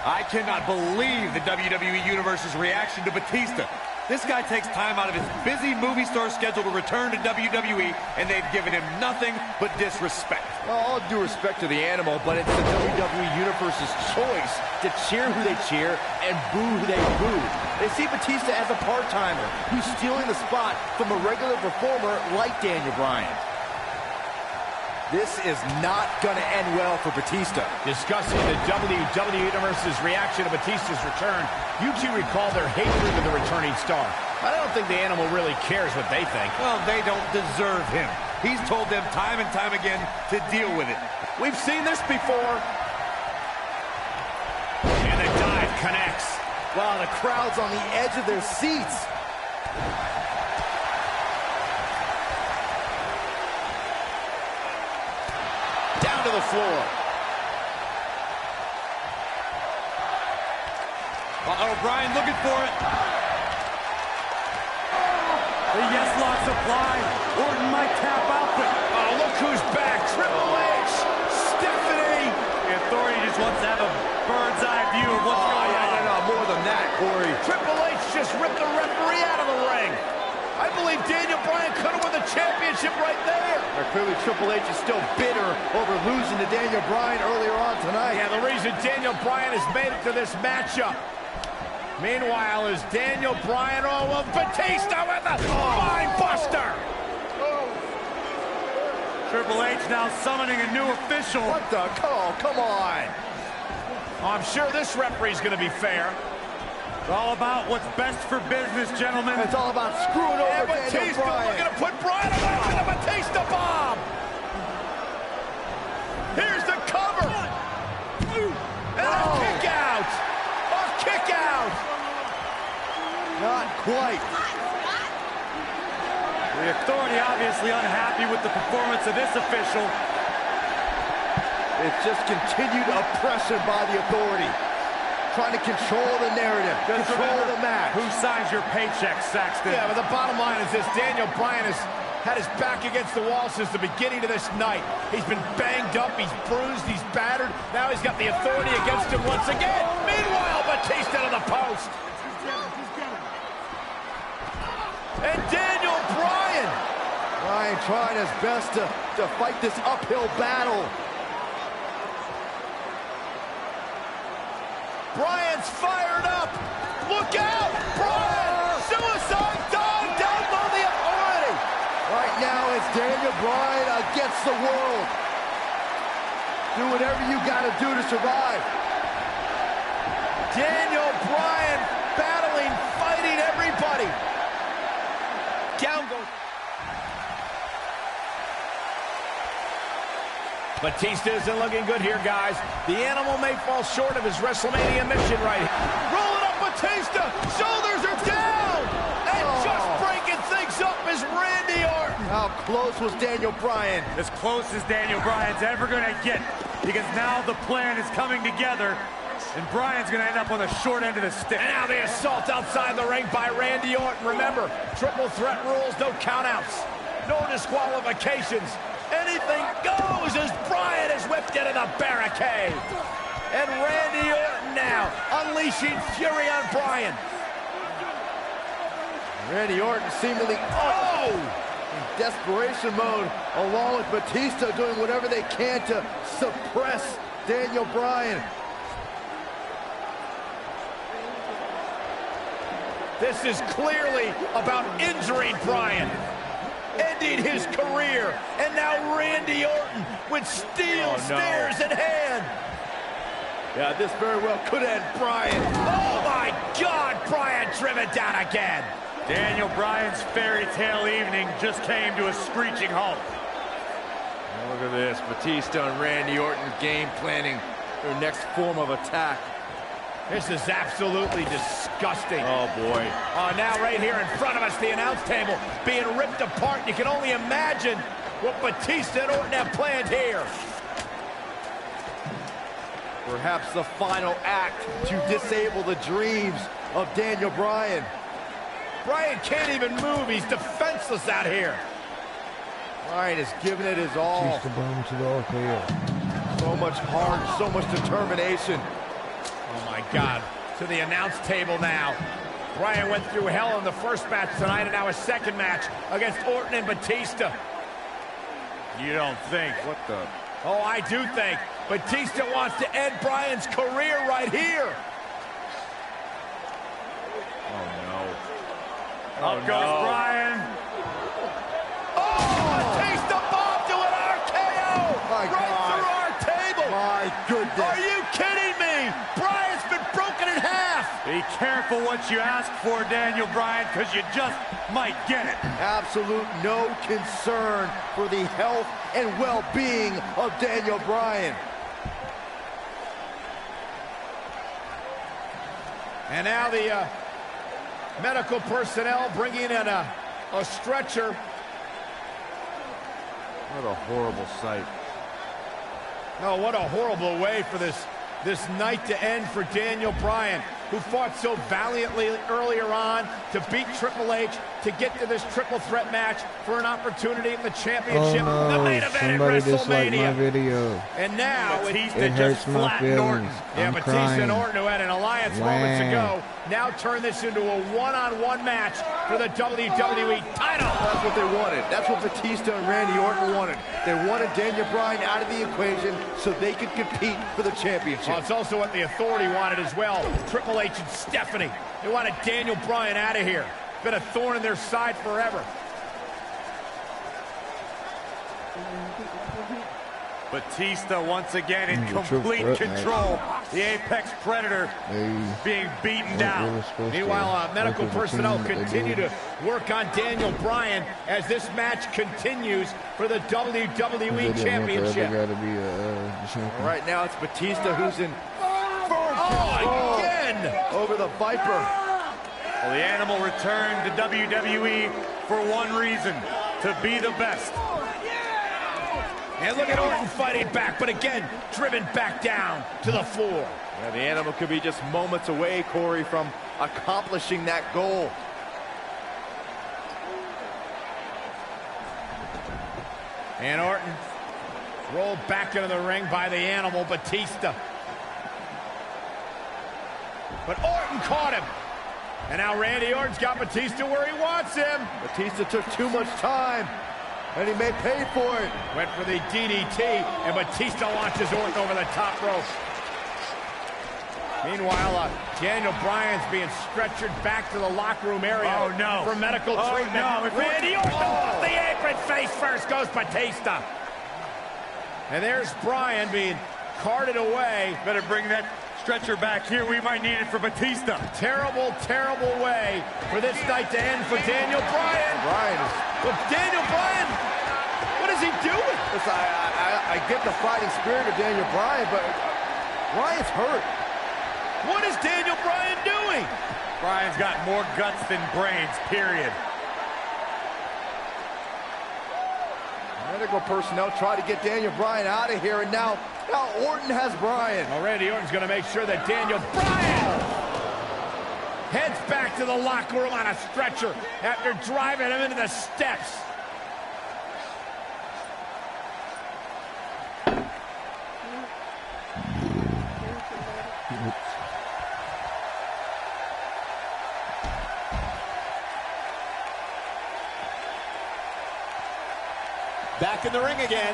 I cannot believe the WWE Universe's reaction to Batista. This guy takes time out of his busy movie star schedule to return to WWE, and they've given him nothing but disrespect. Well, all due respect to the Animal, but it's the WWE Universe's choice to cheer who they cheer and boo who they boo. They see Batista as a part-timer who's stealing the spot from a regular performer like Daniel Bryan. This is not going to end well for Batista. Discussing the WWE Universe's reaction to Batista's return, you two recall their hatred of the returning star. I don't think the Animal really cares what they think. Well, they don't deserve him. He's told them time and time again to deal with it. We've seen this before. And the dive connects. Wow, the crowd's on the edge of their seats. Down to the floor. Uh-oh, Bryan looking for it. The yes lock's applied. Orton might tap out, but... Oh, look who's back. Triple H. Stephanie. The Authority just wants to have a bird's eye view of what's going on. No, more than that, Corey. Triple H just ripped the referee out of the ring. I believe Daniel Bryan could have won the championship right there. Clearly, Triple H is still bitter over losing to Daniel Bryan earlier on tonight. Yeah, the reason Daniel Bryan has made it to this matchup. Meanwhile, is Daniel Bryan, Batista with the Mind Buster. Triple H now summoning a new official. What the? Come on. I'm sure this referee's going to be fair. It's all about what's best for business, gentlemen. It's all about screwing over Daniel Bryan. Looking to put Bryan away with a Batista bomb. Here's the cover. And a kick out. A kick out. Not quite. The Authority obviously unhappy with the performance of this official. It's just continued oppression by the Authority. Trying to control the narrative, control the match. Who signs your paycheck, Saxton? Yeah, but the bottom line is this. Daniel Bryan has had his back against the wall since the beginning of this night. He's been banged up, he's bruised, he's battered. Now he's got the Authority against him once again. Meanwhile, Batista to the post. And Daniel Bryan. Bryan trying his best to fight this uphill battle. Bryan's fired up. Look out! Bryan! Suicide dive down on the Authority. Right now, it's Daniel Bryan against the world. Do whatever you got to do to survive. Daniel Bryan battling, fighting everybody. Down goes. Batista isn't looking good here, guys. The Animal may fall short of his WrestleMania mission right here. Rolling up Batista. Shoulders are down. And just breaking things up is Randy Orton. How close was Daniel Bryan? As close as Daniel Bryan's ever going to get, because now the plan is coming together And Bryan's gonna end up on the short end of the stick. And now the assault outside the ring by Randy Orton. Remember, triple threat rules, no countouts, no disqualifications. Anything goes as Bryan is whipped into the barricade. And Randy Orton now unleashing fury on Bryan. Randy Orton seemingly in desperation mode, along with Batista doing whatever they can to suppress Daniel Bryan. This is clearly about injuring Bryan, ending his career, and now Randy Orton with steel stairs in hand. Yeah, this very well could end Bryan. Oh my God, Bryan driven down again. Daniel Bryan's fairy tale evening just came to a screeching halt. Look at this, Batista and Randy Orton game planning their next form of attack. This is absolutely disgusting. Oh, boy. Now right here in front of us, the announce table being ripped apart. You can only imagine what Batista and Orton have planned here. Perhaps the final act to disable the dreams of Daniel Bryan. Bryan can't even move. He's defenseless out here. Bryan is giving it his all. So much heart, so much determination. Oh my God. To the announce table now. Bryan went through hell in the first match tonight, and now a second match against Orton and Batista. You don't think? What the? Oh, I do think. Batista wants to end Bryan's career right here. Up goes Bryan. Oh, Batista bomb to an RKO! My right God. through our table! My goodness. Are you kidding me? Bryan's been broken in half! Be careful what you ask for, Daniel Bryan, because you just might get it. Absolute no concern for the health and well-being of Daniel Bryan. And now the medical personnel bringing in a stretcher. What a horrible sight. No, what a horrible way for this night to end for Daniel Bryan, who fought so valiantly earlier on to beat Triple H, to get to this triple threat match for an opportunity in the championship, the main event at WrestleMania. My video. And now It hurts my feelings. Yeah, I'm Batista crying. and Orton, who had an alliance moments ago, now turn this into a one-on-one match for the WWE title. That's what they wanted. That's what Batista and Randy Orton wanted. They wanted Daniel Bryan out of the equation so they could compete for the championship. Well, it's also what the Authority wanted as well. Triple H and Stephanie. They wanted Daniel Bryan out of here. Been a thorn in their side forever. Batista once again in complete control. The Apex Predator being beaten down. Meanwhile, medical personnel continue to work on Daniel Bryan as this match continues for the WWE Championship. Right now, it's Batista who's in again over the Viper. Well, the Animal returned to WWE for one reason, to be the best. And look at Orton fighting back, but again, driven back down to the floor. Yeah, the Animal could be just moments away, Corey, from accomplishing that goal. And Orton rolled back into the ring by the Animal, Batista. But Orton caught him. And now Randy Orton's got Batista where he wants him. Batista took too much time, and he may pay for it. Went for the DDT, and Batista launches Orton over the top rope. Meanwhile, Daniel Bryan's being stretchered back to the locker room area for medical treatment. Randy Orton off the apron, face first goes Batista. And there's Bryan being carted away. Better bring that stretcher back here. We might need it for Batista. Terrible, terrible way for this night to end for Daniel Bryan. But Daniel Bryan, what is he doing? Listen, I get the fighting spirit of Daniel Bryan, but Bryan's hurt. What is Daniel Bryan doing? Bryan's got more guts than brains, period. Medical personnel try to get Daniel Bryan out of here, and now Orton has Bryan. Well, Randy Orton's going to make sure that Daniel Bryan heads back to the locker room on a stretcher after driving him into the steps. Back in the ring again.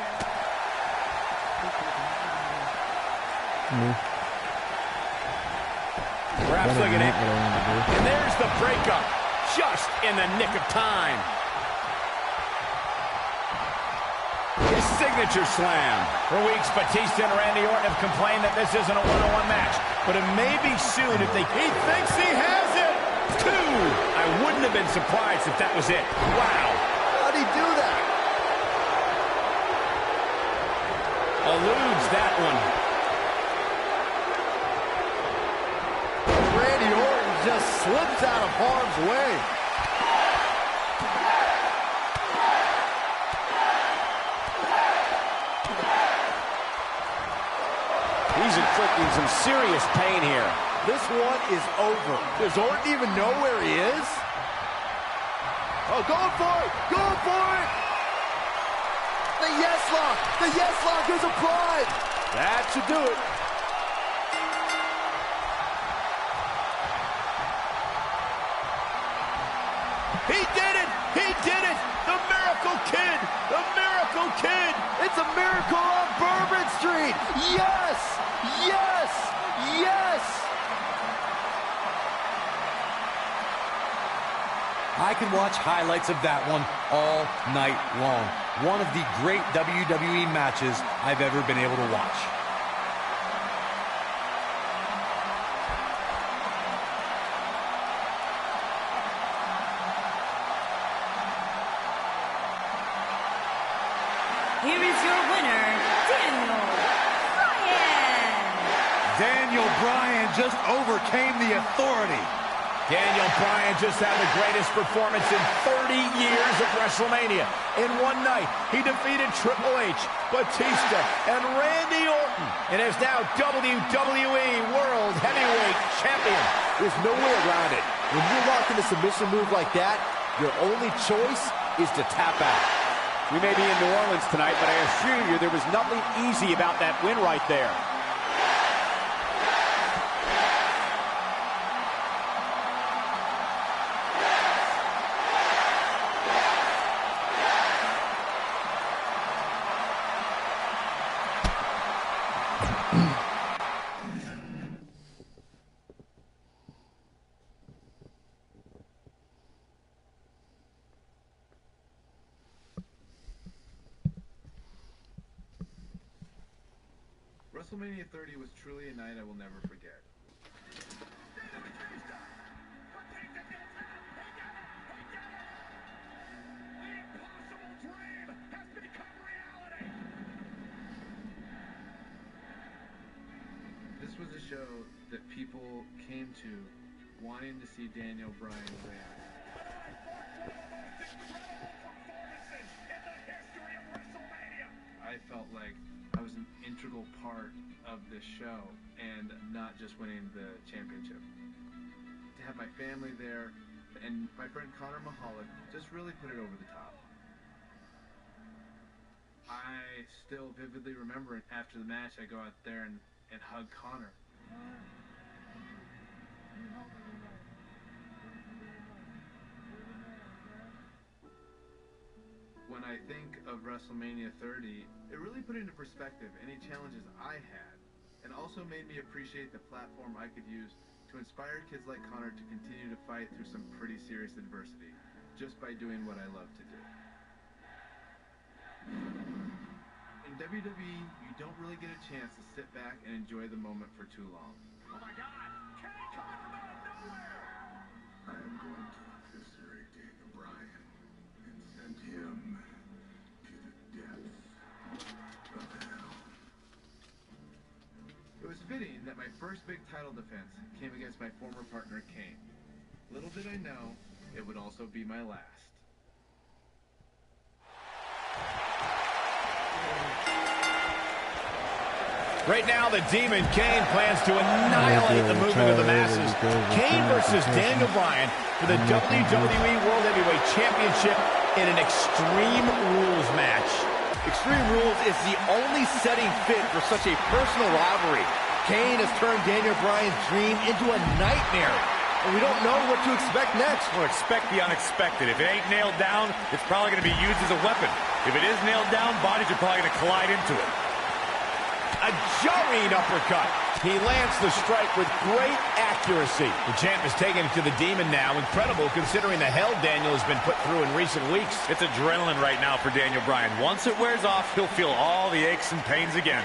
Perhaps looking at it. And there's the breakup, just in the nick of time. His signature slam. For weeks, Batista and Randy Orton have complained that this isn't a one-on-one match, but it may be soon if they... He thinks he has it! 2! I wouldn't have been surprised if that was it. Wow. How'd he do that? Eludes that one. Randy Orton just slips out of harm's way. He's inflicting some serious pain here. This one is over. Does Orton even know where he is? Oh, going for it! Going for it! The yes lock! The yes lock is applied! That should do it. He did it! He did it! The Miracle Kid! The Miracle Kid! It's a miracle on Bourbon Street! Yes! Yes! Yes! I can watch highlights of that one all night long. One of the great WWE matches I've ever been able to watch. Here is your winner, Daniel Bryan. Daniel Bryan just overcame the authority. Daniel Bryan just had the greatest performance in 30 years of WrestleMania. In one night, he defeated Triple H, Batista, and Randy Orton, and is now WWE World Heavyweight Champion. There's no way around it. When you're locked in a submission move like that, your only choice is to tap out. We may be in New Orleans tonight, but I assure you there was nothing easy about that win right there. WrestleMania 30 was truly a night I will never forget. This was a show that people came to wanting to see Daniel Bryan win. I felt like I was an integral part of this show and not just winning the championship. To have my family there and my friend Connor Mahalik just really put it over the top. I still vividly remember after the match I go out there and hug Connor. When I think of WrestleMania 30, it really put into perspective any challenges I had, and also made me appreciate the platform I could use to inspire kids like Connor to continue to fight through some pretty serious adversity, just by doing what I love to do. In WWE, you don't really get a chance to sit back and enjoy the moment for too long. Oh my God! Kenny Connor out of nowhere! I am going to eviscerate Daniel Bryan and send him to the depths of hell. It was fitting that my first big title defense came against my former partner Kane. Little did I know, it would also be my last. Right now, the Demon Kane plans to annihilate the movement of the masses. Kane versus Daniel Bryan for the WWE World Heavyweight Championship in an Extreme Rules match. Extreme Rules is the only setting fit for such a personal rivalry. Kane has turned Daniel Bryan's dream into a nightmare, and we don't know what to expect next. Well, expect the unexpected. If it ain't nailed down, it's probably going to be used as a weapon. If it is nailed down, bodies are probably going to collide into it. A jarring uppercut. He lands the strike with great accuracy. The champ is taking it to the Demon now. Incredible considering the hell Daniel has been put through in recent weeks. It's adrenaline right now for Daniel Bryan. Once it wears off, he'll feel all the aches and pains again.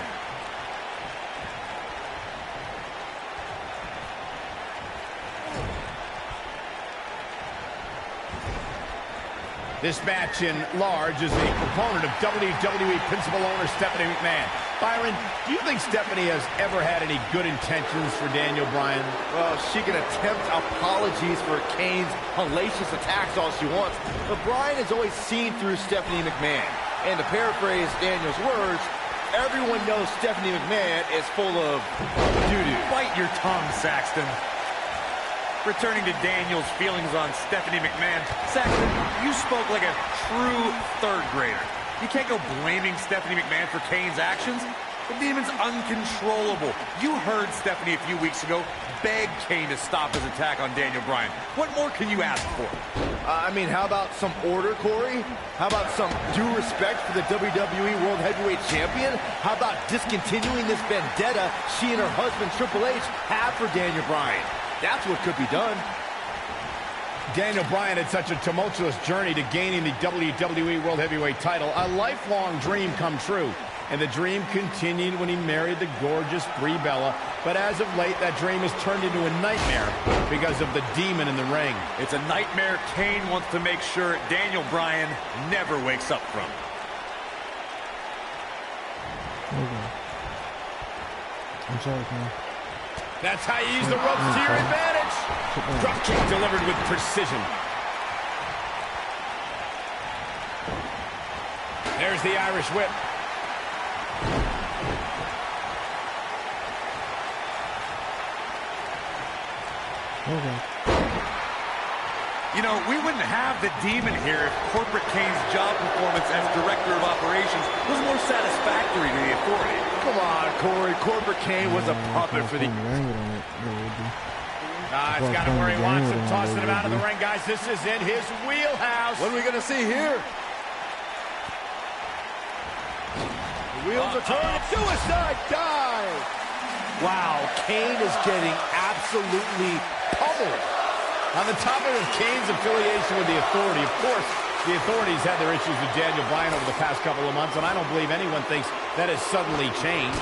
This match in large is a proponent of WWE principal owner Stephanie McMahon. Byron, do you think Stephanie has ever had any good intentions for Daniel Bryan? Well, she can attempt apologies for Kane's hellacious attacks all she wants, but Bryan has always seen through Stephanie McMahon. And to paraphrase Daniel's words, everyone knows Stephanie McMahon is full of doo-doo. Bite your tongue, Saxton. Returning to Daniel's feelings on Stephanie McMahon. Saxton, you spoke like a true third grader. You can't go blaming Stephanie McMahon for Kane's actions. The Demon's uncontrollable. You heard Stephanie a few weeks ago beg Kane to stop his attack on Daniel Bryan. What more can you ask for? I mean, how about some order, Corey? How about some due respect for the WWE World Heavyweight Champion? How about discontinuing this vendetta she and her husband Triple H have for Daniel Bryan? That's what could be done. Daniel Bryan had such a tumultuous journey to gaining the WWE World Heavyweight title, a lifelong dream come true. And the dream continued when he married the gorgeous Brie Bella. But as of late, that dream has turned into a nightmare because of the Demon in the ring. It's a nightmare Kane wants to make sure Daniel Bryan never wakes up from. I'm sorry, Kane. That's how you use the ropes to your advantage. Drop kick delivered with precision. There's the Irish whip. You know, we wouldn't have the Demon here if Corporate Kane's job performance as Director of Operations was more satisfactory to the Authority. Come on, Corey. Corporate Kane was a puppet for the... He's got him where he wants him, tossing him out of the ring, guys. This is in his wheelhouse. What are we going to see here? The wheels are turning. Suicide dive. Wow, Kane is getting absolutely pummeled. On the topic of Kane's affiliation with the Authority, of course, the Authority's had their issues with Daniel Bryan over the past couple of months, and I don't believe anyone thinks that has suddenly changed.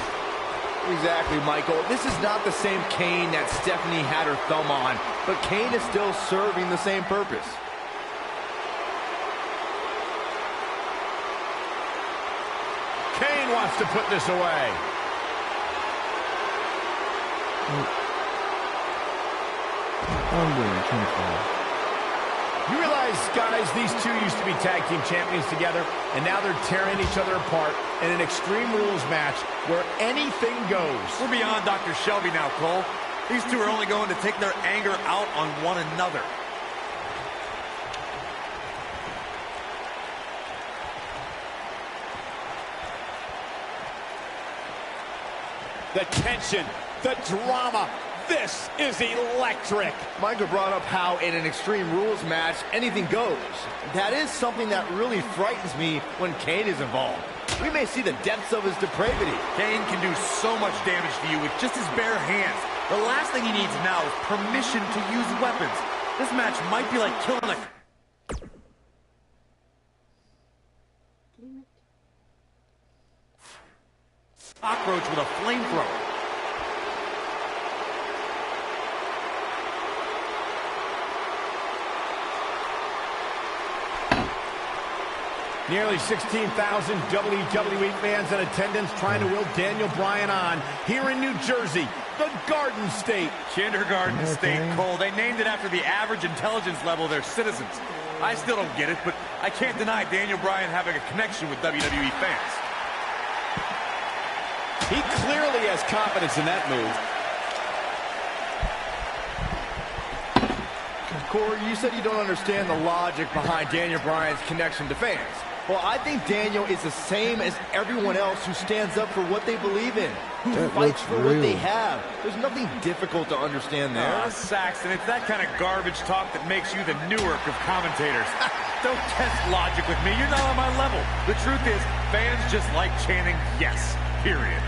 Exactly, Michael. This is not the same Kane that Stephanie had her thumb on, but Kane is still serving the same purpose. Kane wants to put this away. You realize, guys, these two used to be tag team champions together, and now they're tearing each other apart in an Extreme Rules match where anything goes. We're beyond Dr. Shelby now, Cole. These two are only going to take their anger out on one another. The tension, the drama. This is electric. Michael brought up how in an Extreme Rules match, anything goes. That is something that really frightens me when Kane is involved. We may see the depths of his depravity. Kane can do so much damage to you with just his bare hands. The last thing he needs now is permission to use weapons. This match might be like killing a cockroach with a flamethrower. Nearly 16,000 WWE fans in attendance trying to will Daniel Bryan on here in New Jersey, the Garden State. Kindergarten State, Cole. They named it after the average intelligence level of their citizens. I still don't get it, but I can't deny Daniel Bryan having a connection with WWE fans. He clearly has confidence in that move. Corey, you said you don't understand the logic behind Daniel Bryan's connection to fans. Well, I think Daniel is the same as everyone else who stands up for what they believe in, who fights for what they have. There's nothing difficult to understand there. Saxton, it's that kind of garbage talk that makes you the Newark of commentators. Don't test logic with me. You're not on my level. The truth is, fans just like chanting yes, period.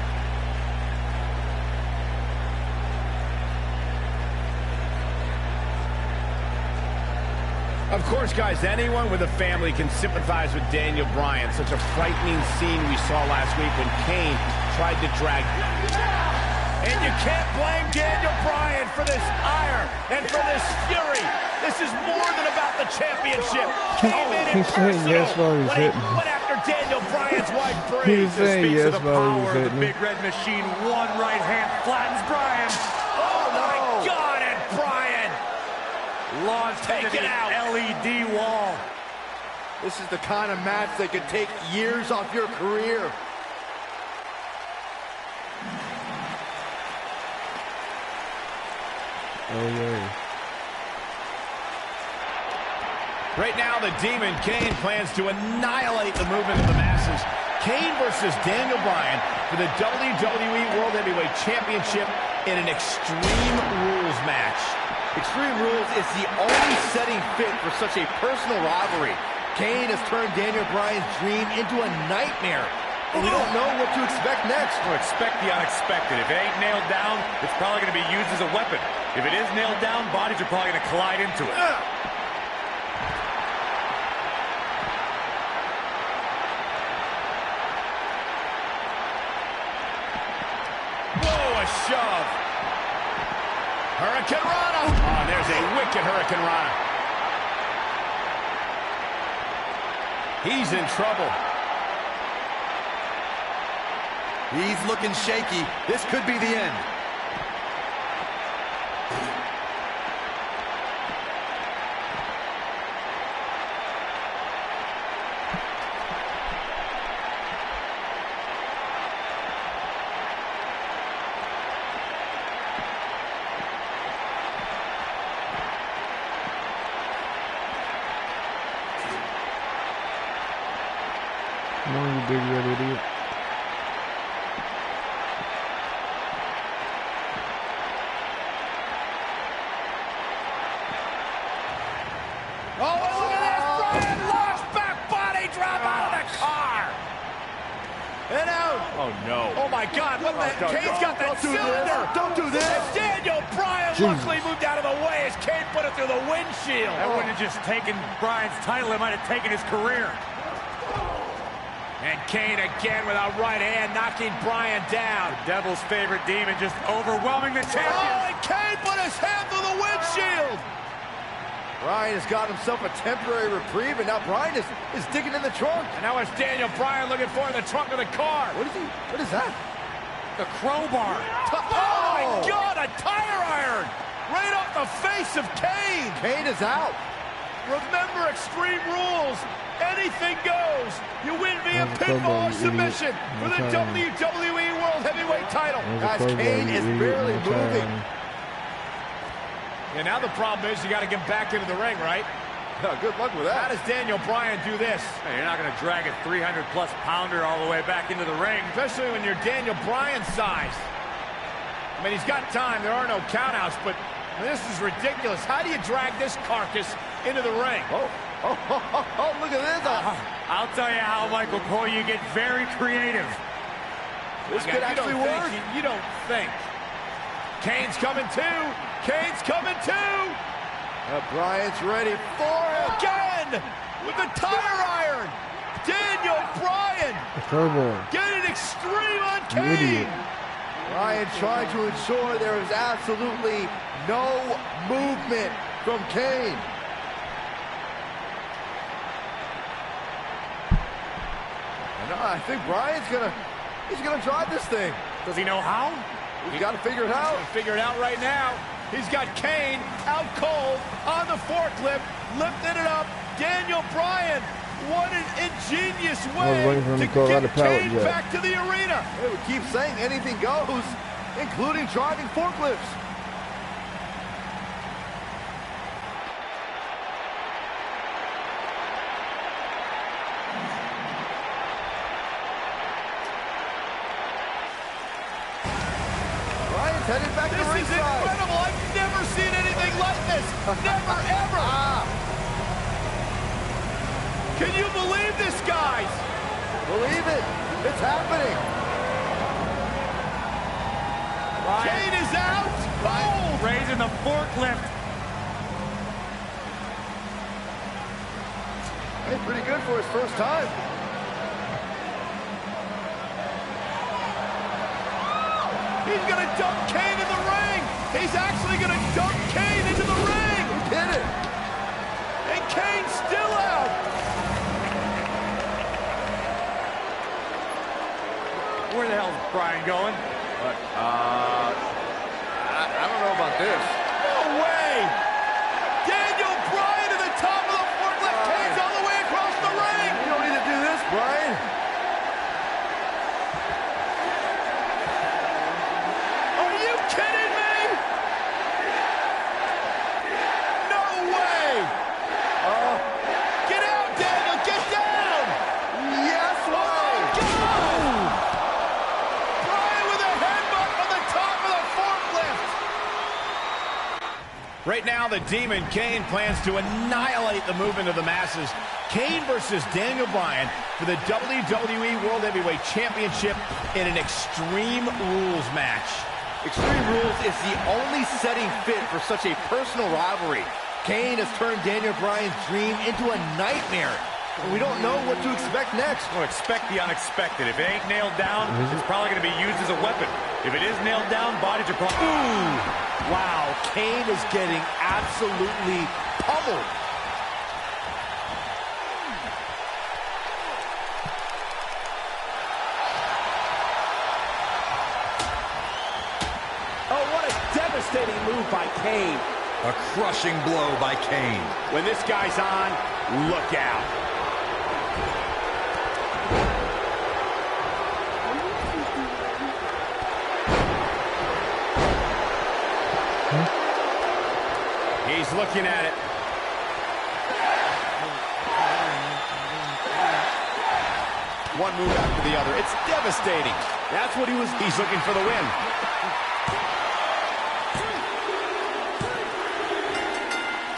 Of course, guys, anyone with a family can sympathize with Daniel Bryan. Such a frightening scene we saw last week when Kane tried to drag. And you can't blame Daniel Bryan for this ire and for this fury. This is more than about the championship. Came in personal when he went after Daniel Bryan's white braids. This speaks of the power of the Big Red Machine. One right hand flattens Bryan. Oh, my God, and Bryan launched into the LED wall. This is the kind of match that could take years off your career. Oh, yeah. Right now, the Demon Kane plans to annihilate the movement of the masses. Kane versus Daniel Bryan for the WWE World Heavyweight Championship in an Extreme Rules match. Extreme Rules is the only setting fit for such a personal rivalry. Kane has turned Daniel Bryan's dream into a nightmare. And we don't know what to expect next. Well, expect the unexpected. If it ain't nailed down, it's probably going to be used as a weapon. If it is nailed down, bodies are probably going to collide into it. Whoa, a shove. Hurricane Rana. Oh, there's a wicked Hurricane Rana. He's in trouble. He's looking shaky. This could be the end. Come on, you big red idiot. Oh, look at this! Bryan launch back body drop out of the car! And out! Oh, no. Oh, my God, what the... Kane's got that cylinder! Don't do this! And Daniel Bryan luckily moved out of the way as Kane put it through the windshield. That wouldn't have just taken Bryan's title, it might have taken his career. And Kane again with a right hand, knocking Bryan down. The Devil's favorite demon just overwhelming the champion. Oh, and Kane put his hand through the windshield! Bryan has got himself a temporary reprieve, and now Bryan is digging in the trunk. And now it's Daniel Bryan looking for in the trunk of the car. What is that? The crowbar. Oh, my God, a tire iron! Right off the face of Kane! Kane is out. Remember Extreme Rules. Anything goes. You win via pinfall or submission for the WWE World Heavyweight title. Guys, Kane is barely moving. And now the problem is you got to get back into the ring, right? Good luck with that. How does Daniel Bryan do this? Hey, you're not going to drag a 300-plus pounder all the way back into the ring. Especially when you're Daniel Bryan's size. I mean, he's got time. There are no countouts, but this is ridiculous. How do you drag this carcass into the ring? Oh, look at this. I'll tell you how, Michael Cole, you get very creative. This could actually work. You don't think. Kane's coming too. Kane's coming too. Bryan's ready for it. Again with the tire iron. Daniel Bryan getting extreme on Kane. Bryan trying to ensure there is absolutely no movement from Kane. And I think Bryan's gonna drive this thing. Does he know how? He's got to figure it out. Figure it out right now. He's got Kane out cold on the forklift, lifting it up. Daniel Bryan What an ingenious I was way waiting for him to to call out a get pallet Kane jack. back to the arena. They would keep saying anything goes, including driving forklifts. Bryan's headed back to This is ringside. incredible. I've never seen anything like this. Never, ever. Can you believe this, guys? Believe it. It's happening. Kane is out. Cold. Raising the forklift. Hey, pretty good for his first time. He's going to dump Kane in the ring. He's actually going to dump Kane into the ring. He did it. And Kane's still out. Where the hell's Bryan going? I don't know about this. No way. Daniel Bryan to the top of the forklift. Kane's all the way across the ring. You don't need to do this, Bryan. Are you kidding me? No way. Get out, Daniel. Get down. Yes way. Bryan with a headbutt from the top of the forklift. Right now, the Demon Kane plans to annihilate the movement of the masses. Kane versus Daniel Bryan for the WWE World Heavyweight Championship in an Extreme Rules match. Extreme Rules is the only setting fit for such a personal rivalry. Kane has turned Daniel Bryan's dream into a nightmare. And we don't know what to expect next. Well, expect the unexpected. If it ain't nailed down, it's probably going to be used as a weapon. If it is nailed down, bodies are probably... Ooh! Wow, Kane is getting absolutely pummeled. Oh, what a devastating move by Kane. A crushing blow by Kane. When this guy's on, look out. He's looking at it. One move after the other. It's devastating. That's what he's looking for the win.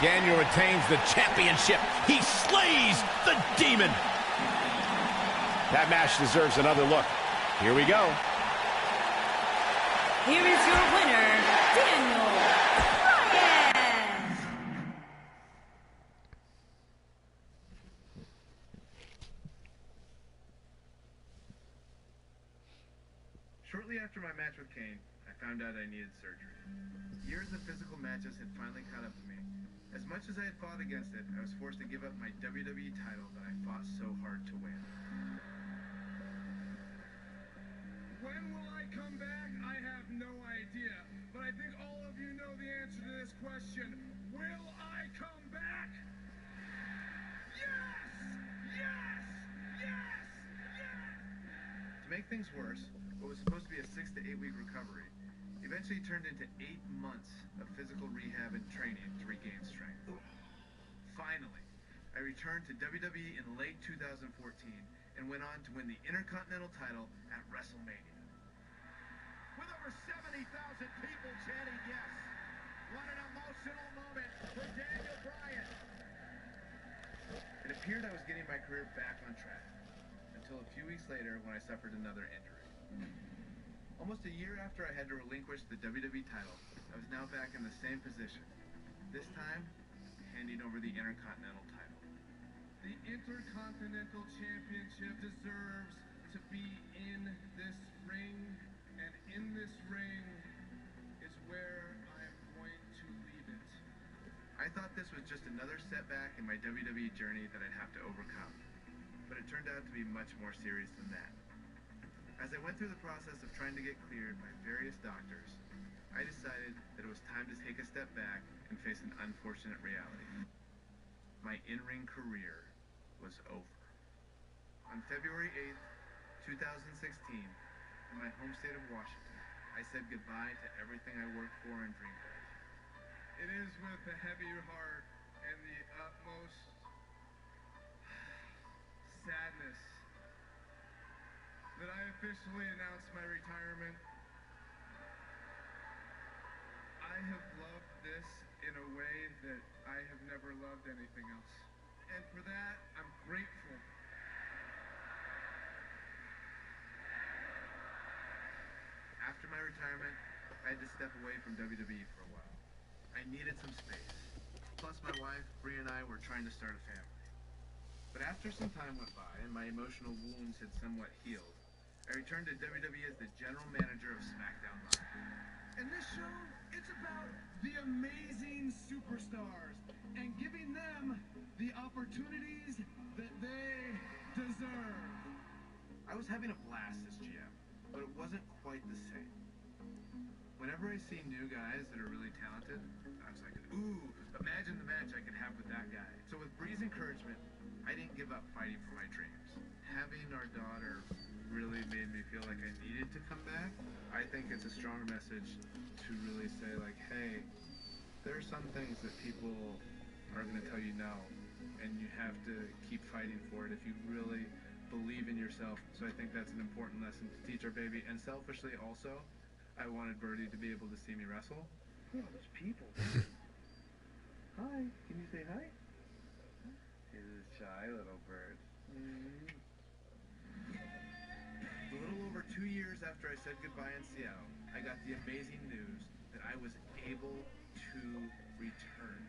Daniel retains the championship. He slays the Demon. That match deserves another look. Here we go. Here is your winner, Daniel Bryan. Shortly after my match with Kane, I found out I needed surgery. Years of physical matches had finally caught up to me. As much as I had fought against it, I was forced to give up my WWE title that I fought so hard to win. When will I come back? I have no idea. But I think all of you know the answer to this question. Will I come back? Yes! Yes! Yes! Yes! To make things worse, what was supposed to be a 6 to 8 week recovery eventually turned into 8 months of physical rehab and training to regain strength. Finally, I returned to WWE in late 2014 and went on to win the Intercontinental title at WrestleMania. With over 70,000 people chanting yes. What an emotional moment for Daniel Bryan. It appeared I was getting my career back on track until a few weeks later when I suffered another injury. Almost a year after I had to relinquish the WWE title, I was now back in the same position. This time, handing over the Intercontinental title. The Intercontinental Championship deserves to be in this ring, and in this ring is where I'm going to leave it. I thought this was just another setback in my WWE journey that I'd have to overcome, but it turned out to be much more serious than that. As I went through the process of trying to get cleared by various doctors, I decided that it was time to take a step back and face an unfortunate reality. My in-ring career was over. On February 8th, 2016, in my home state of Washington, I said goodbye to everything I worked for and dreamed of. It is with a heavy heart and the utmost sadness that I officially announce my retirement. I have loved this in a way that I have never loved anything else. And for that, I'm grateful. After my retirement, I had to step away from WWE for a while. I needed some space. Plus my wife, Bryan, and I were trying to start a family. But after some time went by and my emotional wounds had somewhat healed, I returned to WWE as the general manager of SmackDown Live. And this show, it's about the amazing superstars and giving them the opportunities that they deserve. I was having a blast as GM, but it wasn't quite the same. Whenever I see new guys that are really talented, I was like, ooh, imagine the match I could have with that guy. So with Bree's encouragement, I didn't give up fighting for my dreams. Having our daughter really made me feel like I needed to come back. I think it's a strong message to really say, like, hey, there are some things that people are going to tell you no, and you have to keep fighting for it if you really believe in yourself. So I think that's an important lesson to teach our baby. And selfishly also, I wanted Birdie to be able to see me wrestle. Oh, those people. Hi, can you say hi? He's a shy little bird. A little over 2 years after I said goodbye in Seattle, I got the amazing news that I was able to return.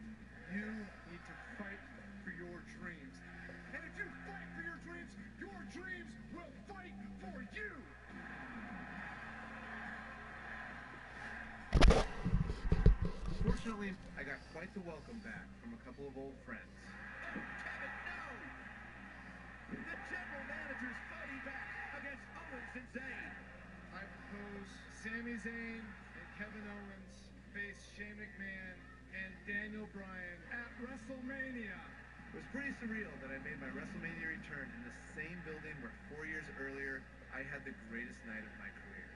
You need to fight for your dreams. And if you fight for your dreams will fight for you! Fortunately, I got quite the welcome back from a couple of old friends. The general manager's fighting back against Owens and Zayn. I propose Sami Zayn and Kevin Owens face Shane McMahon and Daniel Bryan at WrestleMania. It was pretty surreal that I made my WrestleMania return in the same building where 4 years earlier I had the greatest night of my career.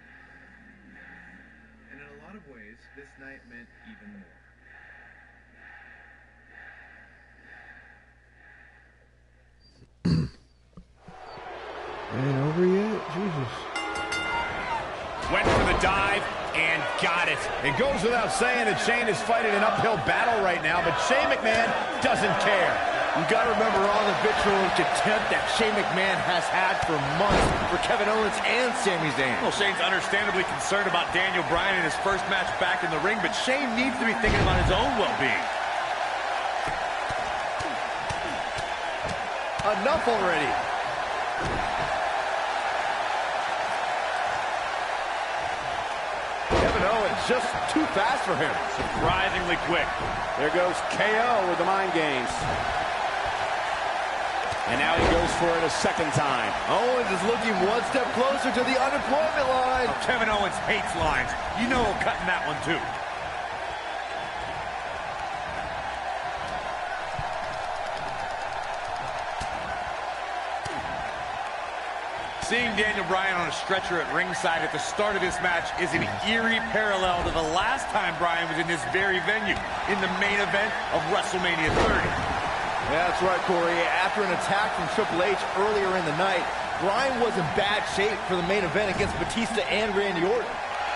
And in a lot of ways, this night meant even more. Ain't over yet? Jesus. Went for the dive and got it. It goes without saying that Shane is fighting an uphill battle right now, but Shane McMahon doesn't care. You got to remember all the vitriol and contempt that Shane McMahon has had for months for Kevin Owens and Sami Zayn. Well, Shane's understandably concerned about Daniel Bryan in his first match back in the ring, but Shane needs to be thinking about his own well-being. Enough already. Kevin Owens just too fast for him. Surprisingly quick. There goes KO with the mind games. And now he goes for it a second time. Owens is looking one step closer to the unemployment line. Oh, Kevin Owens hates lines. You know he'll cut in that one, too. Seeing Daniel Bryan on a stretcher at ringside at the start of this match is an eerie parallel to the last time Bryan was in this very venue, in the main event of WrestleMania 30. Yeah, that's right, Corey. After an attack from Triple H earlier in the night, Bryan was in bad shape for the main event against Batista and Randy Orton.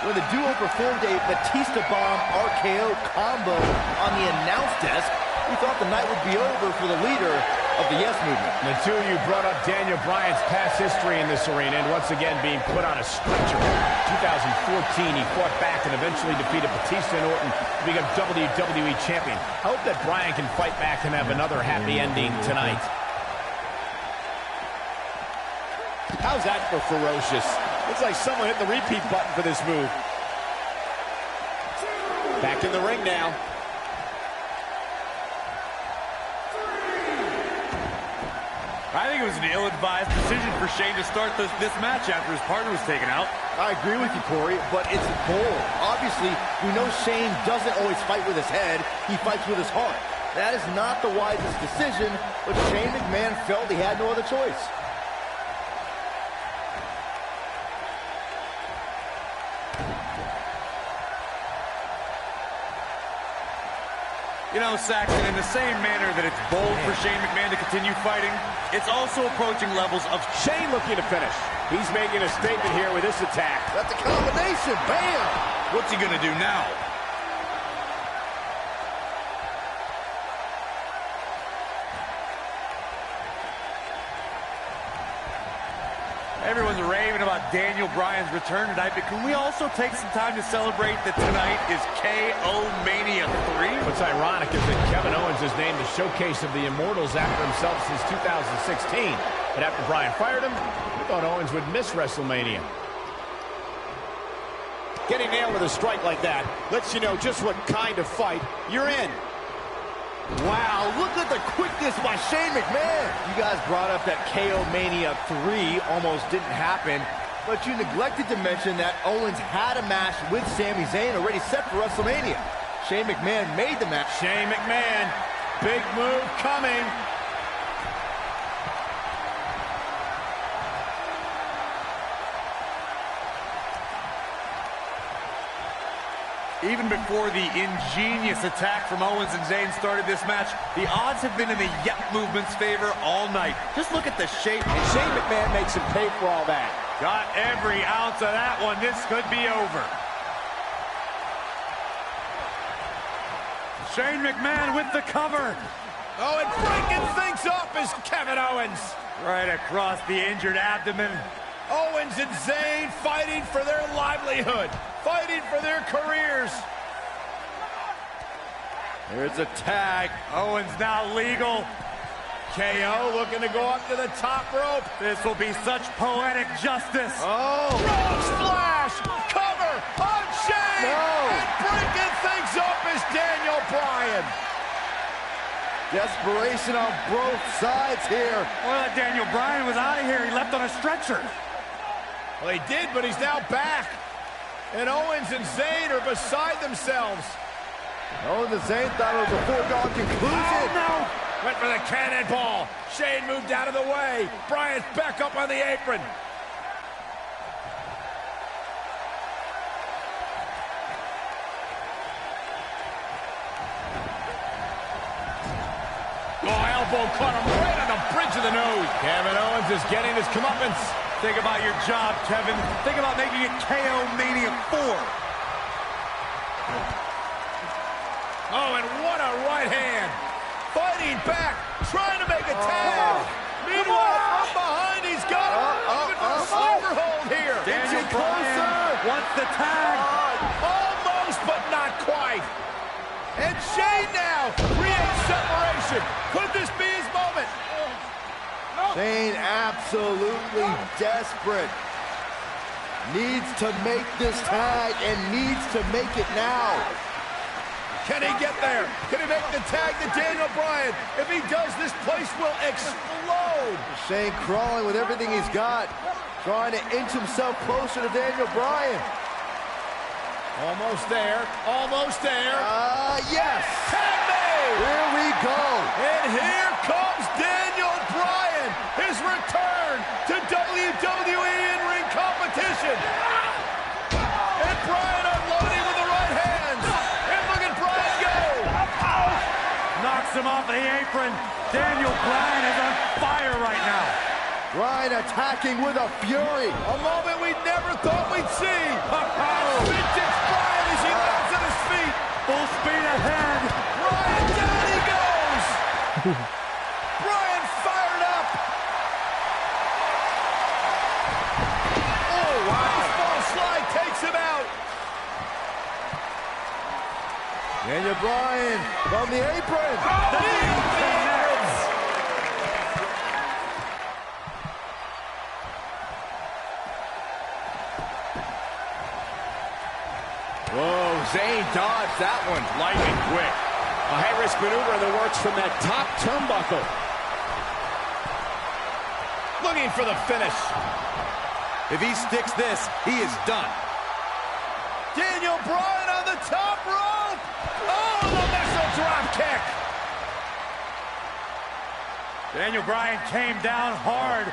When the duo performed a Batista Bomb RKO combo on the announce desk, we thought the night would be over for the leader of the Yes Movement. The two of you brought up Daniel Bryan's past history in this arena and once again being put on a stretcher. 2014, he fought back and eventually defeated Batista and Orton to become WWE Champion. I hope that Bryan can fight back and have another happy ending tonight. How's that for ferocious? Looks like someone hit the repeat button for this move. Back in the ring now. I think it was an ill-advised decision for Shane to start this match after his partner was taken out. I agree with you, Corey, but it's bold. Obviously, we know Shane doesn't always fight with his head. He fights with his heart. That is not the wisest decision, but Shane McMahon felt he had no other choice. You know, Saxton, in the same manner that it's bold for Shane McMahon to continue fighting, it's also approaching levels of Shane looking to finish. He's making a statement here with this attack. That's a combination. Bam! what's he gonna do now? Everyone's raving about Daniel Bryan's return tonight, but can we also take some time to celebrate that tonight is KO Mania 3? What's ironic is that Kevin Owens is named the showcase of the Immortals after himself since 2016. But after Bryan fired him, we thought Owens would miss WrestleMania. Getting nailed with a strike like that lets you know just what kind of fight you're in. Wow, look at the quickness by Shane McMahon. You guys brought up that KO Mania 3 almost didn't happen, but you neglected to mention that Owens had a match with Sami Zayn already set for WrestleMania. Shane McMahon made the match. Shane McMahon, big move coming. Even before the ingenious attack from Owens and Zayn started this match, the odds have been in the Yep movement's favor all night. Just look at the shape. And Shane McMahon makes him pay for all that. Got every ounce of that one. This could be over. Shane McMahon with the cover. Oh, and breaking things up is Kevin Owens. Right across the injured abdomen. Owens and Zayn fighting for their livelihood, fighting for their careers. There's a tag. Owens now legal. KO looking to go up to the top rope. This will be such poetic justice. Oh! Rope splash! Cover on Shane! No! And breaking things up is Daniel Bryan. Desperation on both sides here. Well, Daniel Bryan was out of here. He left on a stretcher. Well, he did, but he's now back. And Owens and Zayn are beside themselves. Owens and Zayn thought it was a foregone conclusion. Oh, no! Went for the cannonball. Shane moved out of the way. Bryan's back up on the apron. Oh, elbow caught him right on the bridge of the nose. Kevin Owens is getting his comeuppance. Think about your job, Kevin. Think about making it KO Mania 4. Oh, and what a right hand. Fighting back, trying to make a tag. Meanwhile, from behind, he's got him. Looking for a sleeper hold here. Daniel Bryan wants the tag. Almost, but not quite. And Shane now creates separation. Could this be his moment? Shane absolutely desperate. Needs to make this tag and needs to make it now. Can he get there? Can he make the tag to Daniel Bryan? If he does, this place will explode. Shane crawling with everything he's got, trying to inch himself closer to Daniel Bryan. Almost there. Almost there. Yes. Tag made. Here we go. And here comes Daniel Bryan. His return to WWE in-ring competition. And Bryan unloading with the right hands. And look at Bryan go. Knocks him off the apron. Daniel Bryan is on fire right now. Bryan attacking with a fury. A moment we never thought we'd see. Vintage Bryan as he lands at his feet. Full speed ahead. Bryan, down he goes. Bryan fired up. Oh, wow. Baseball slide takes him out. Daniel Bryan from the apron. Whoa, Zayn dodged that one. Lightning quick. A high-risk maneuver in the works from that top turnbuckle. Looking for the finish. If he sticks this, he is done. Daniel Bryan on the top rope. Oh, the missile drop kick. Daniel Bryan came down hard.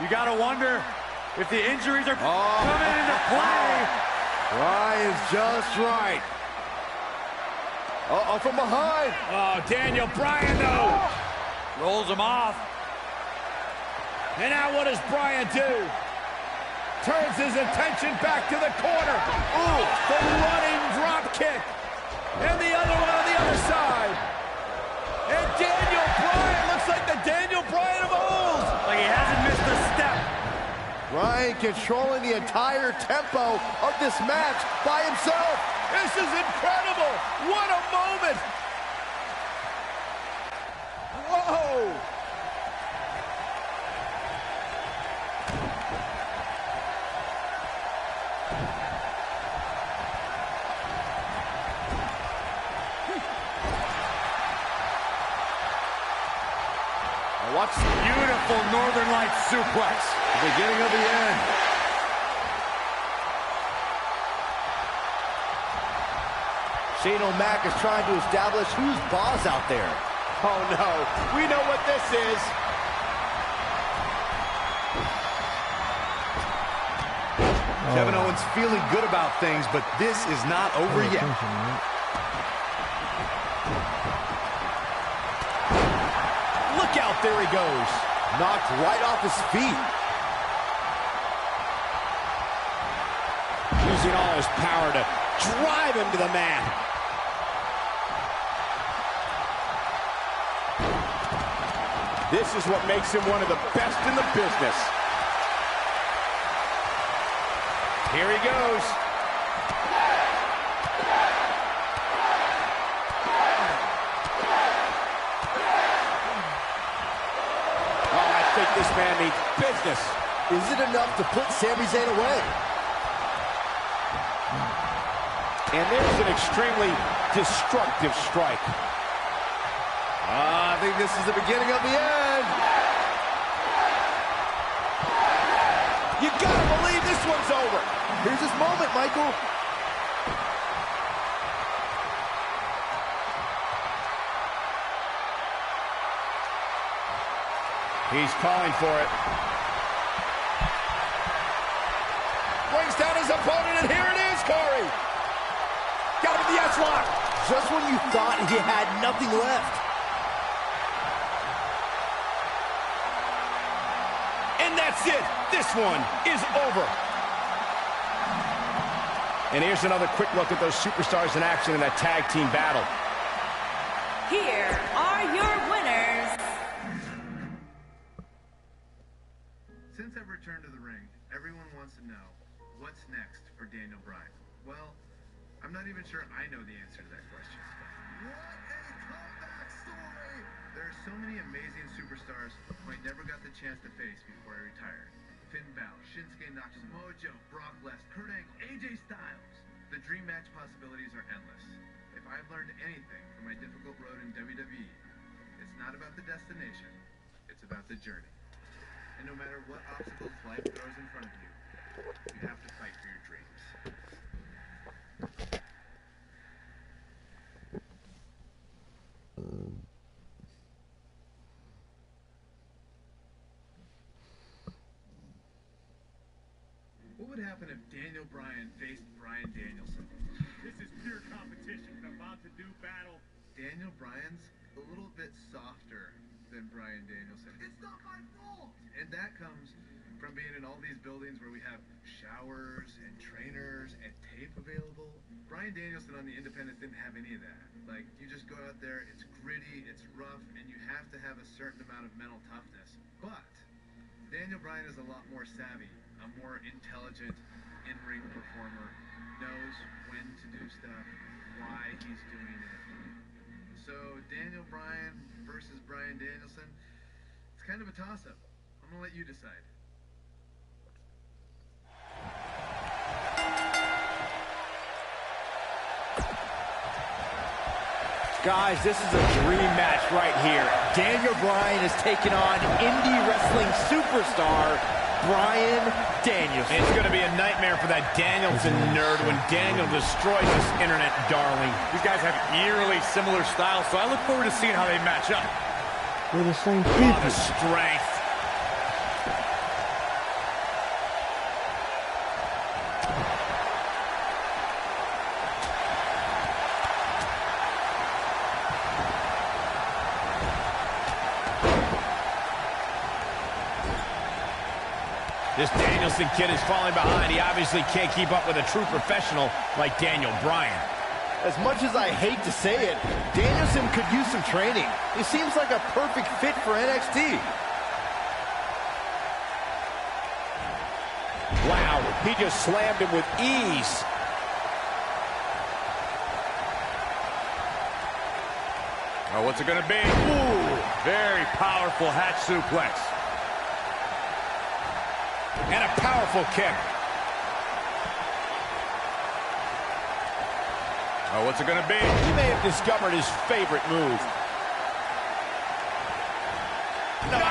You got to wonder if the injuries are coming into play. Bryan's just right. Uh-oh, from behind. Oh, Daniel Bryan, though. Rolls him off. And now what does Bryan do? Turns his attention back to the corner. Ooh, the running drop kick. And the other one on the other side. And Daniel Bryan looks like the Daniel Bryan of old. Like he hasn't missed a step. Bryan controlling the entire tempo of this match by himself. This is incredible. What a moment. Whoa. Watch beautiful Northern Lights suplex. The beginning of the end. Shane O'Mac is trying to establish who's boss out there. Oh no, we know what this is. Kevin Owens feeling good about things, but this is not over yet. Look out, there he goes. Knocked right off his feet. Using all his power to drive him to the mat. This is what makes him one of the best in the business. Here he goes. I think this man needs business. Is it enough to put Sami Zayn away? And there's an extremely destructive strike. I think this is the beginning of the end. You gotta believe this one's over. Here's his moment, Michael. He's calling for it. Brings down his opponent, and here it is, Corey. Got him in the S-lock. Just when you thought he had nothing left. And that's it. This one is over. And here's another quick look at those superstars in action in that tag team battle. Here are your winners. Since I've returned to the ring, everyone wants to know, what's next for Daniel Bryan? Well, I'm not even sure I know the answer to that question. What a comeback story! There are so many amazing superstars who I never got the chance to face before I retired. Finn Balor, Shinsuke Nakamura, Mojo, Brock Lesnar, Kurt Angle, AJ Styles. The dream match possibilities are endless. If I've learned anything from my difficult road in WWE, it's not about the destination, it's about the journey. And no matter what obstacles life throws in front of you, you have to fight for your dreams. What would happen if Daniel Bryan faced Bryan Danielson? This is pure competition. I'm about to do battle. Daniel Bryan's a little bit softer than Bryan Danielson. It's not my fault. And that comes from being in all these buildings where we have showers and trainers and tape available. Bryan Danielson on the independents didn't have any of that. Like, you just go out there, it's gritty, it's rough, and you have to have a certain amount of mental toughness. But Daniel Bryan is a lot more savvy, a more intelligent in-ring performer, knows when to do stuff, why he's doing it. So Daniel Bryan versus Bryan Danielson, it's kind of a toss-up. I'm gonna let you decide. Guys, this is a dream match right here. Daniel Bryan is taking on indie wrestling superstar Bryan Danielson. It's going to be a nightmare for that Danielson nerd when Daniel destroys this internet darling. These guys have eerily similar styles, so I look forward to seeing how they match up. We're the same Oh, people. the strength. This Danielson kid is falling behind. He obviously can't keep up with a true professional like Daniel Bryan. As much as I hate to say it, Danielson could use some training. He seems like a perfect fit for NXT. Wow, he just slammed him with ease. Oh, what's it gonna be? Ooh, very powerful hatch suplex. And a powerful kick. Oh, what's it gonna be? He may have discovered his favorite move. No!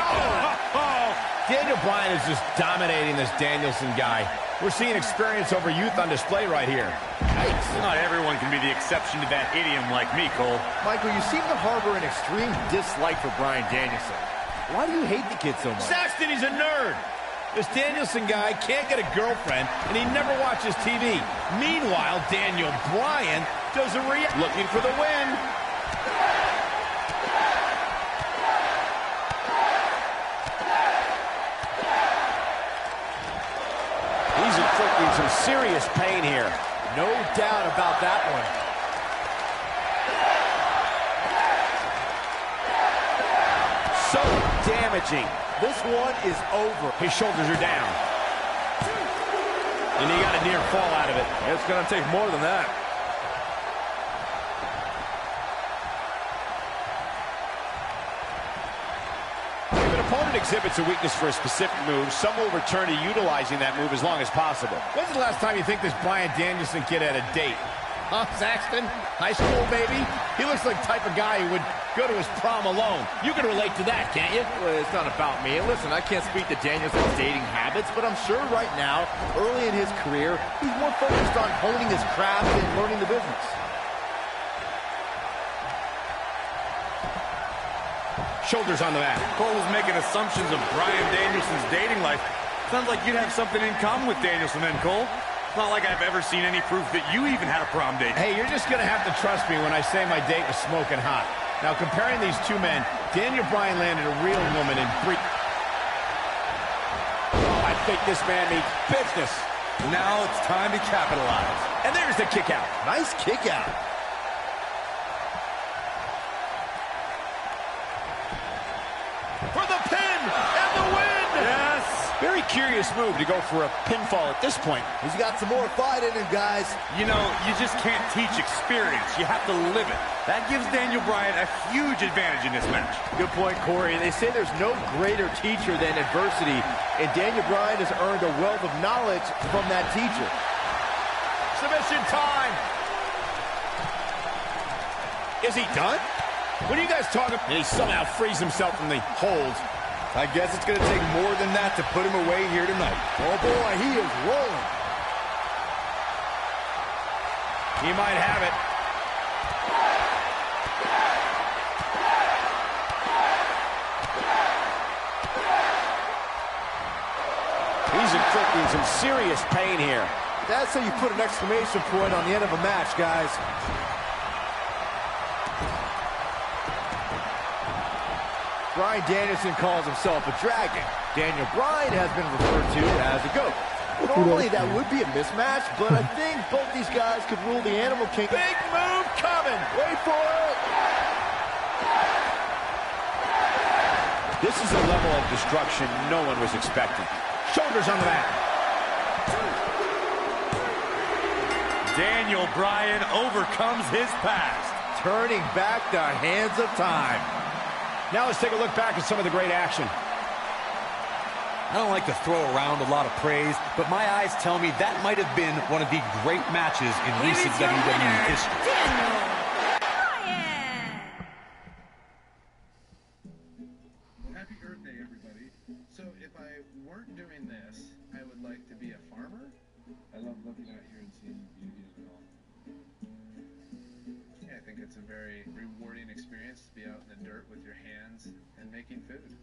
Oh! Daniel Bryan is just dominating this Danielson guy. We're seeing experience over youth on display right here. Yikes. Not everyone can be the exception to that idiom like me, Cole. Michael, you seem to harbor an extreme dislike for Bryan Danielson. Why do you hate the kid so much? Saxton, he's a nerd. This Danielson guy can't get a girlfriend, and he never watches TV. Meanwhile, Daniel Bryan does a looking for the win. He's inflicting some serious pain here. No doubt about that one. So damaging. This one is over. His shoulders are down. And he got a near fall out of it. It's going to take more than that. If an opponent exhibits a weakness for a specific move, some will return to utilizing that move as long as possible. When's the last time you think this Bryan Danielson kid had a date? Huh, Saxton? High school, baby? He looks like the type of guy who would go to his prom alone. You can relate to that, can't you? Well, it's not about me. Listen, I can't speak to Danielson's dating habits, but I'm sure right now, early in his career, he's more focused on honing his craft and learning the business. Shoulders on the mat. Cole was making assumptions of Bryan Danielson's dating life. Sounds like you'd have something in common with Danielson then, Cole. It's not like I've ever seen any proof that you even had a prom date. Hey, you're just going to have to trust me when I say my date was smoking hot. Now, comparing these two men, Daniel Bryan landed a real woman in brief. Oh, I think this man means business. Now it's time to capitalize. And there's the kick out. Nice kick out. For the pin and the win! Yes! Very curious move to go for a pinfall at this point. He's got some more fight in him, guys. You know, you just can't teach experience. You have to live it. That gives Daniel Bryan a huge advantage in this match. Good point, Corey. They say there's no greater teacher than adversity, and Daniel Bryan has earned a wealth of knowledge from that teacher. Submission time. Is he done? What are you guys talking about? And he somehow frees himself from the holds. I guess it's going to take more than that to put him away here tonight. Oh, boy, he is rolling. He might have it. He's inflicting some serious pain here. That's how you put an exclamation point on the end of a match, guys. Bryan Danielson calls himself a dragon. Daniel Bryan has been referred to as a goat. Normally that would be a mismatch, but I think both these guys could rule the Animal Kingdom. Big move coming. Wait for it. This is a level of destruction no one was expecting. Shoulders on the mat. Daniel Bryan overcomes his past. Turning back the hands of time. Now let's take a look back at some of the great action. I don't like to throw around a lot of praise, but my eyes tell me that might have been one of the great matches in recent WWE history. Daniel Bryan. Happy Earth Day, everybody. So if I weren't doing this, I would like to be a farmer. I love looking out here and seeing beauty as well. Yeah, I think it's a very rewarding experience to be out in the dirt with your hands and making food.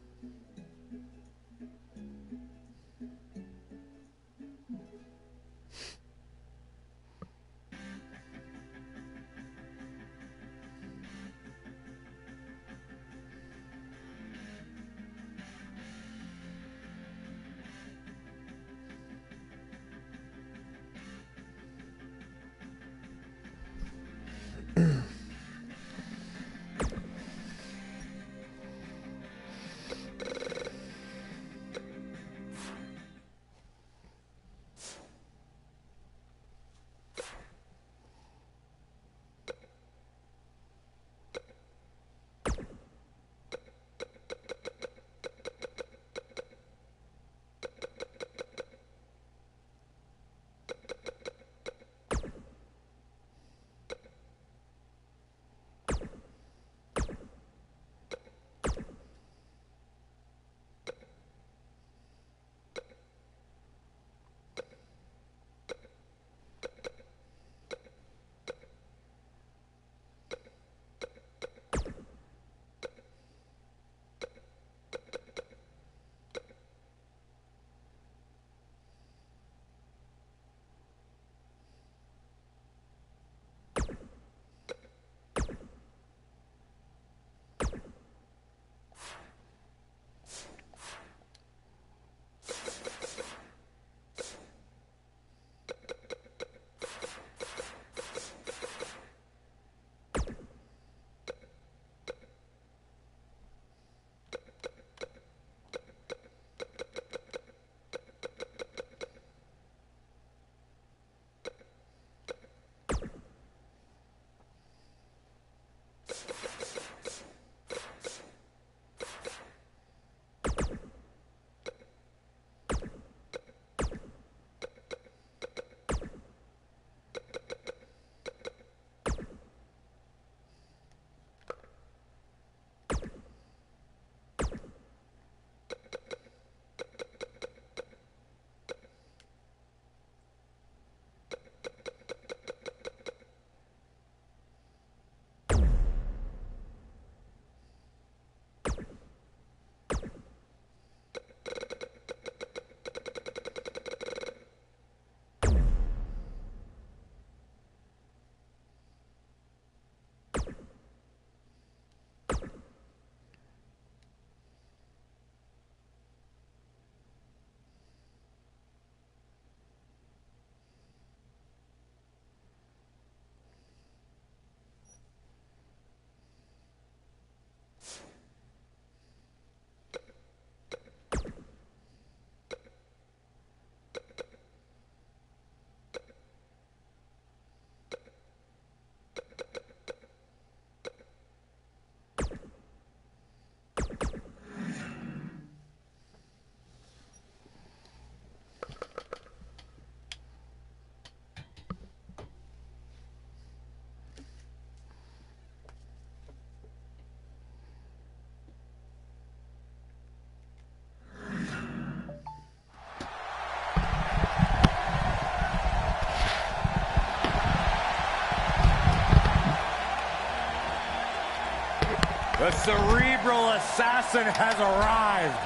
The cerebral assassin has arrived.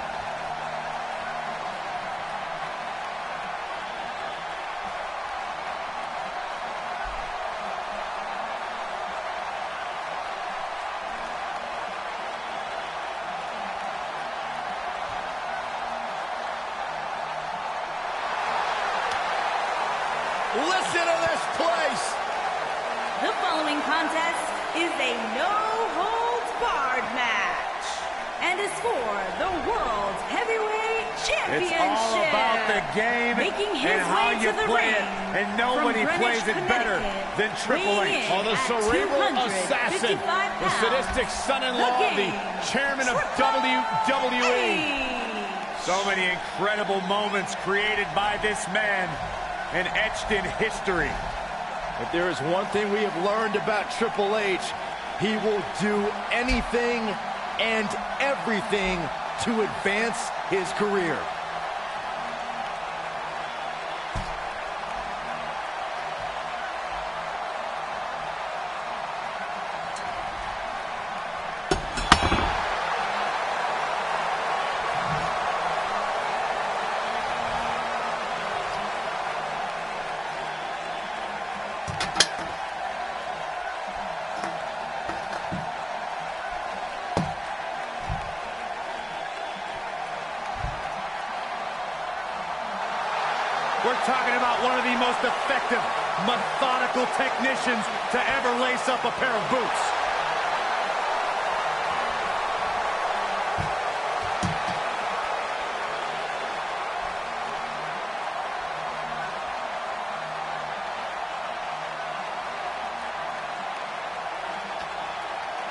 Listen to this place. The following contest is a no-holds-barred match and is for the World Heavyweight Championship. It's all about the game and how you play it, and nobody plays it better than Triple H. Oh, the cerebral assassin, the sadistic son-in-law of the chairman of WWE. So many incredible moments created by this man and etched in history. If there is one thing we have learned about Triple H, he will do anything and everything to advance his career. about one of the most effective, methodical technicians to ever lace up a pair of boots.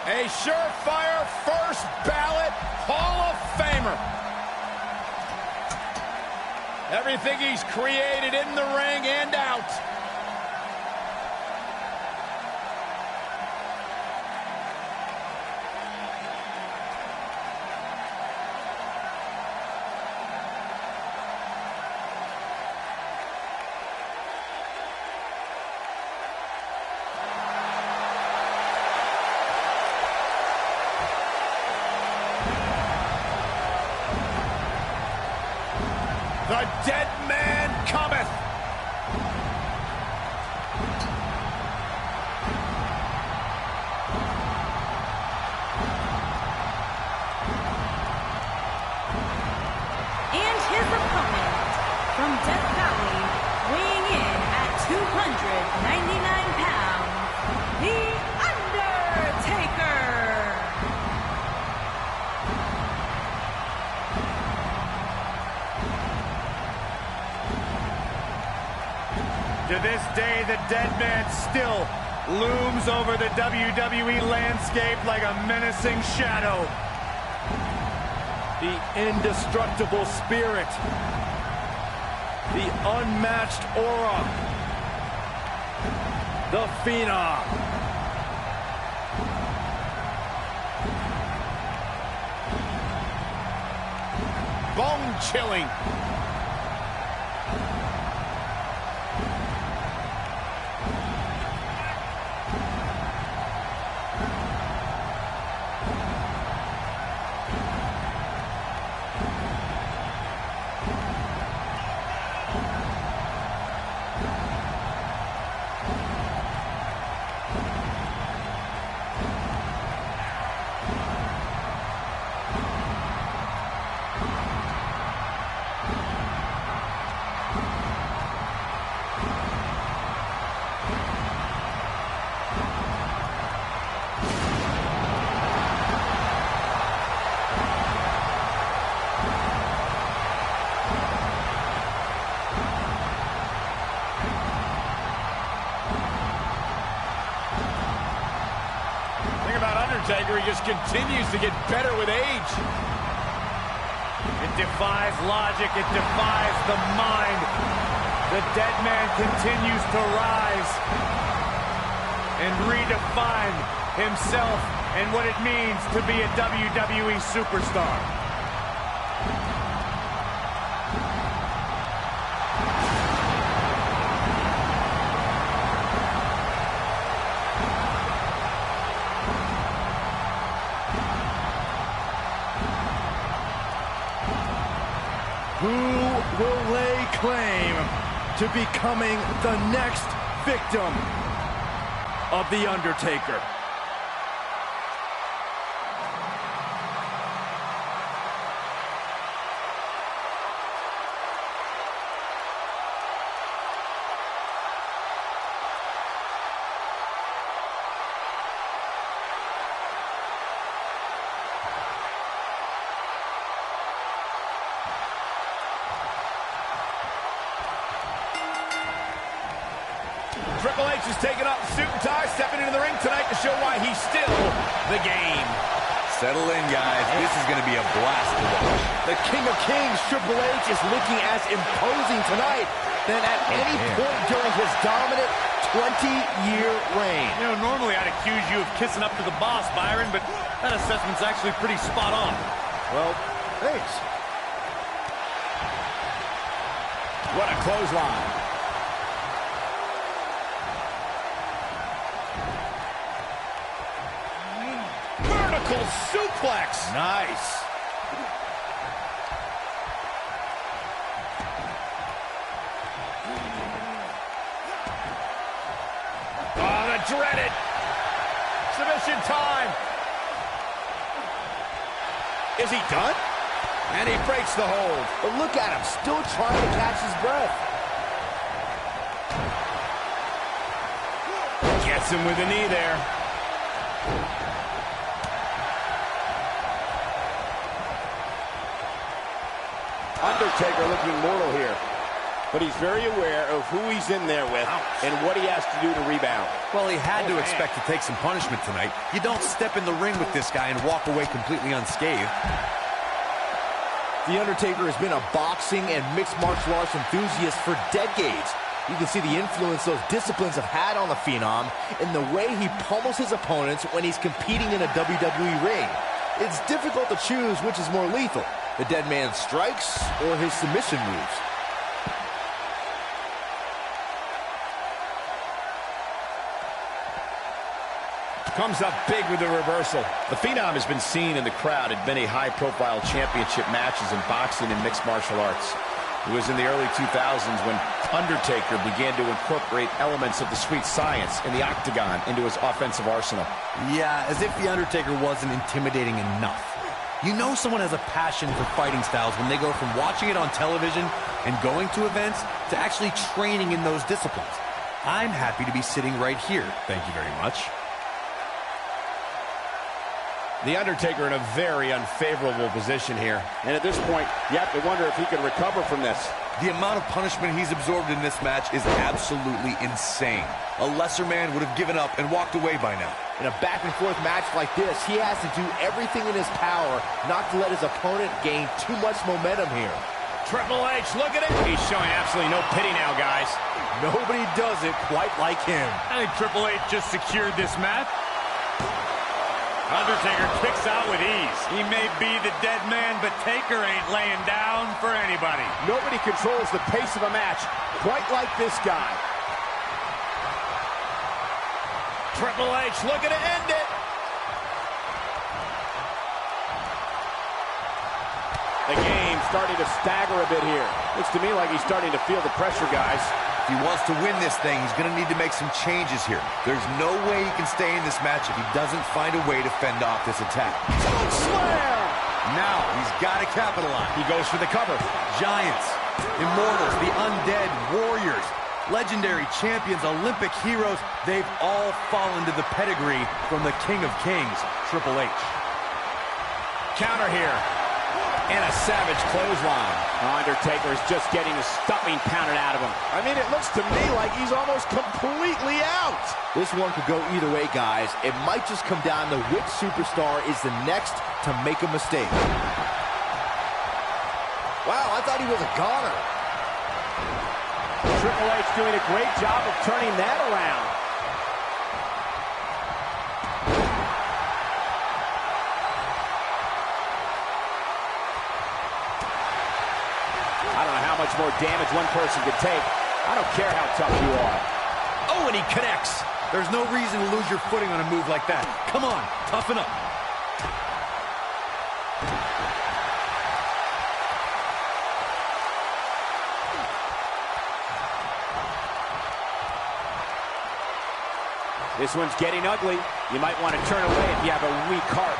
A surefire first ballot Hall of Famer. Everything he's created in the ring and out. The dead man cometh. And his opponent from Death Valley, weighing in at 299 pounds, The Undertaker. To this day, the dead man still looms over the WWE landscape like a menacing shadow. The indestructible spirit. The unmatched aura. The Phenom. Bone-chilling. Undertaker, he just continues to get better with age. It defies logic, it defies the mind. The dead man continues to rise and redefine himself and what it means to be a WWE superstar. Who will lay claim to becoming the next victim of The Undertaker? Triple H is taking off the suit and tie, stepping into the ring tonight to show why he's still the game. Settle in, guys. This is going to be a blast to watch. The King of Kings, Triple H, is looking as imposing tonight than at any point during his dominant 20-year reign. You know, normally I'd accuse you of kissing up to the boss, Byron, but that assessment's actually pretty spot on. Well, thanks. What a clothesline. Vertical suplex. Nice. Oh, the dreaded submission time. Is he done? And he breaks the hold. But look at him, still trying to catch his breath. Gets him with a knee there. Undertaker looking mortal here. But he's very aware of who he's in there with and what he has to do to rebound. Well, he had to expect to take some punishment tonight. You don't step in the ring with this guy and walk away completely unscathed. The Undertaker has been a boxing and mixed martial arts enthusiast for decades. You can see the influence those disciplines have had on the Phenom in the way he pummels his opponents when he's competing in a WWE ring. It's difficult to choose which is more lethal, the dead man's strikes or his submission moves. Comes up big with the reversal. The Phenom has been seen in the crowd at many high-profile championship matches in boxing and mixed martial arts. It was in the early 2000s when Undertaker began to incorporate elements of the sweet science in the octagon into his offensive arsenal. Yeah, as if the Undertaker wasn't intimidating enough. You know someone has a passion for fighting styles when they go from watching it on television and going to events to actually training in those disciplines. I'm happy to be sitting right here. Thank you very much. The Undertaker in a very unfavorable position here. And at this point, you have to wonder if he can recover from this. The amount of punishment he's absorbed in this match is absolutely insane. A lesser man would have given up and walked away by now. In a back-and-forth match like this, he has to do everything in his power not to let his opponent gain too much momentum here. Triple H, look at it. He's showing absolutely no pity now, guys. Nobody does it quite like him. I think Triple H just secured this match. Undertaker kicks out with ease. He may be the dead man, but Taker ain't laying down for anybody. Nobody controls the pace of a match quite like this guy. Triple H looking to end it. The game starting to stagger a bit here. Looks to me like he's starting to feel the pressure, guys. If he wants to win this thing, he's going to need to make some changes here. There's no way he can stay in this match if he doesn't find a way to fend off this attack. Choke slam! Now he's got to capitalize. He goes for the cover. Giants, immortals, the undead, warriors, legendary champions, Olympic heroes, they've all fallen to the pedigree from the King of Kings, Triple H. Counter here. And a savage clothesline. Undertaker is just getting the stuffing pounded out of him. I mean, it looks to me like he's almost completely out. This one could go either way, guys. It might just come down to which superstar is the next to make a mistake. Wow, I thought he was a goner. Triple H doing a great job of turning that around. I don't know how much more damage one person could take. I don't care how tough you are. Oh, and he connects. There's no reason to lose your footing on a move like that. Come on, toughen up. This one's getting ugly. You might want to turn away if you have a weak heart.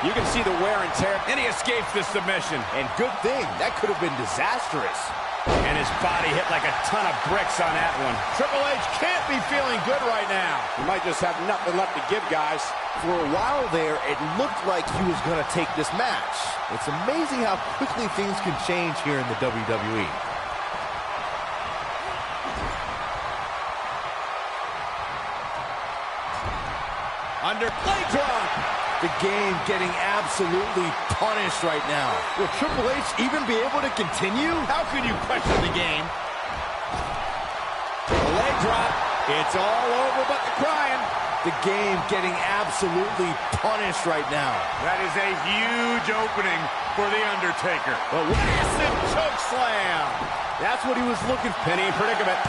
You can see the wear and tear. And he escapes the submission. And good thing. That could have been disastrous. And his body hit like a ton of bricks on that one. Triple H can't be feeling good right now. He might just have nothing left to give, guys. For a while there, it looked like he was going to take this match. It's amazing how quickly things can change here in the WWE. Under play drop. The game getting absolutely punished right now. Will Triple H even be able to continue? How can you question the game? Leg drop. It's all over but the crying. The game getting absolutely punished right now. That is a huge opening for The Undertaker. A massive choke slam. That's what he was looking for. Penny in predicament.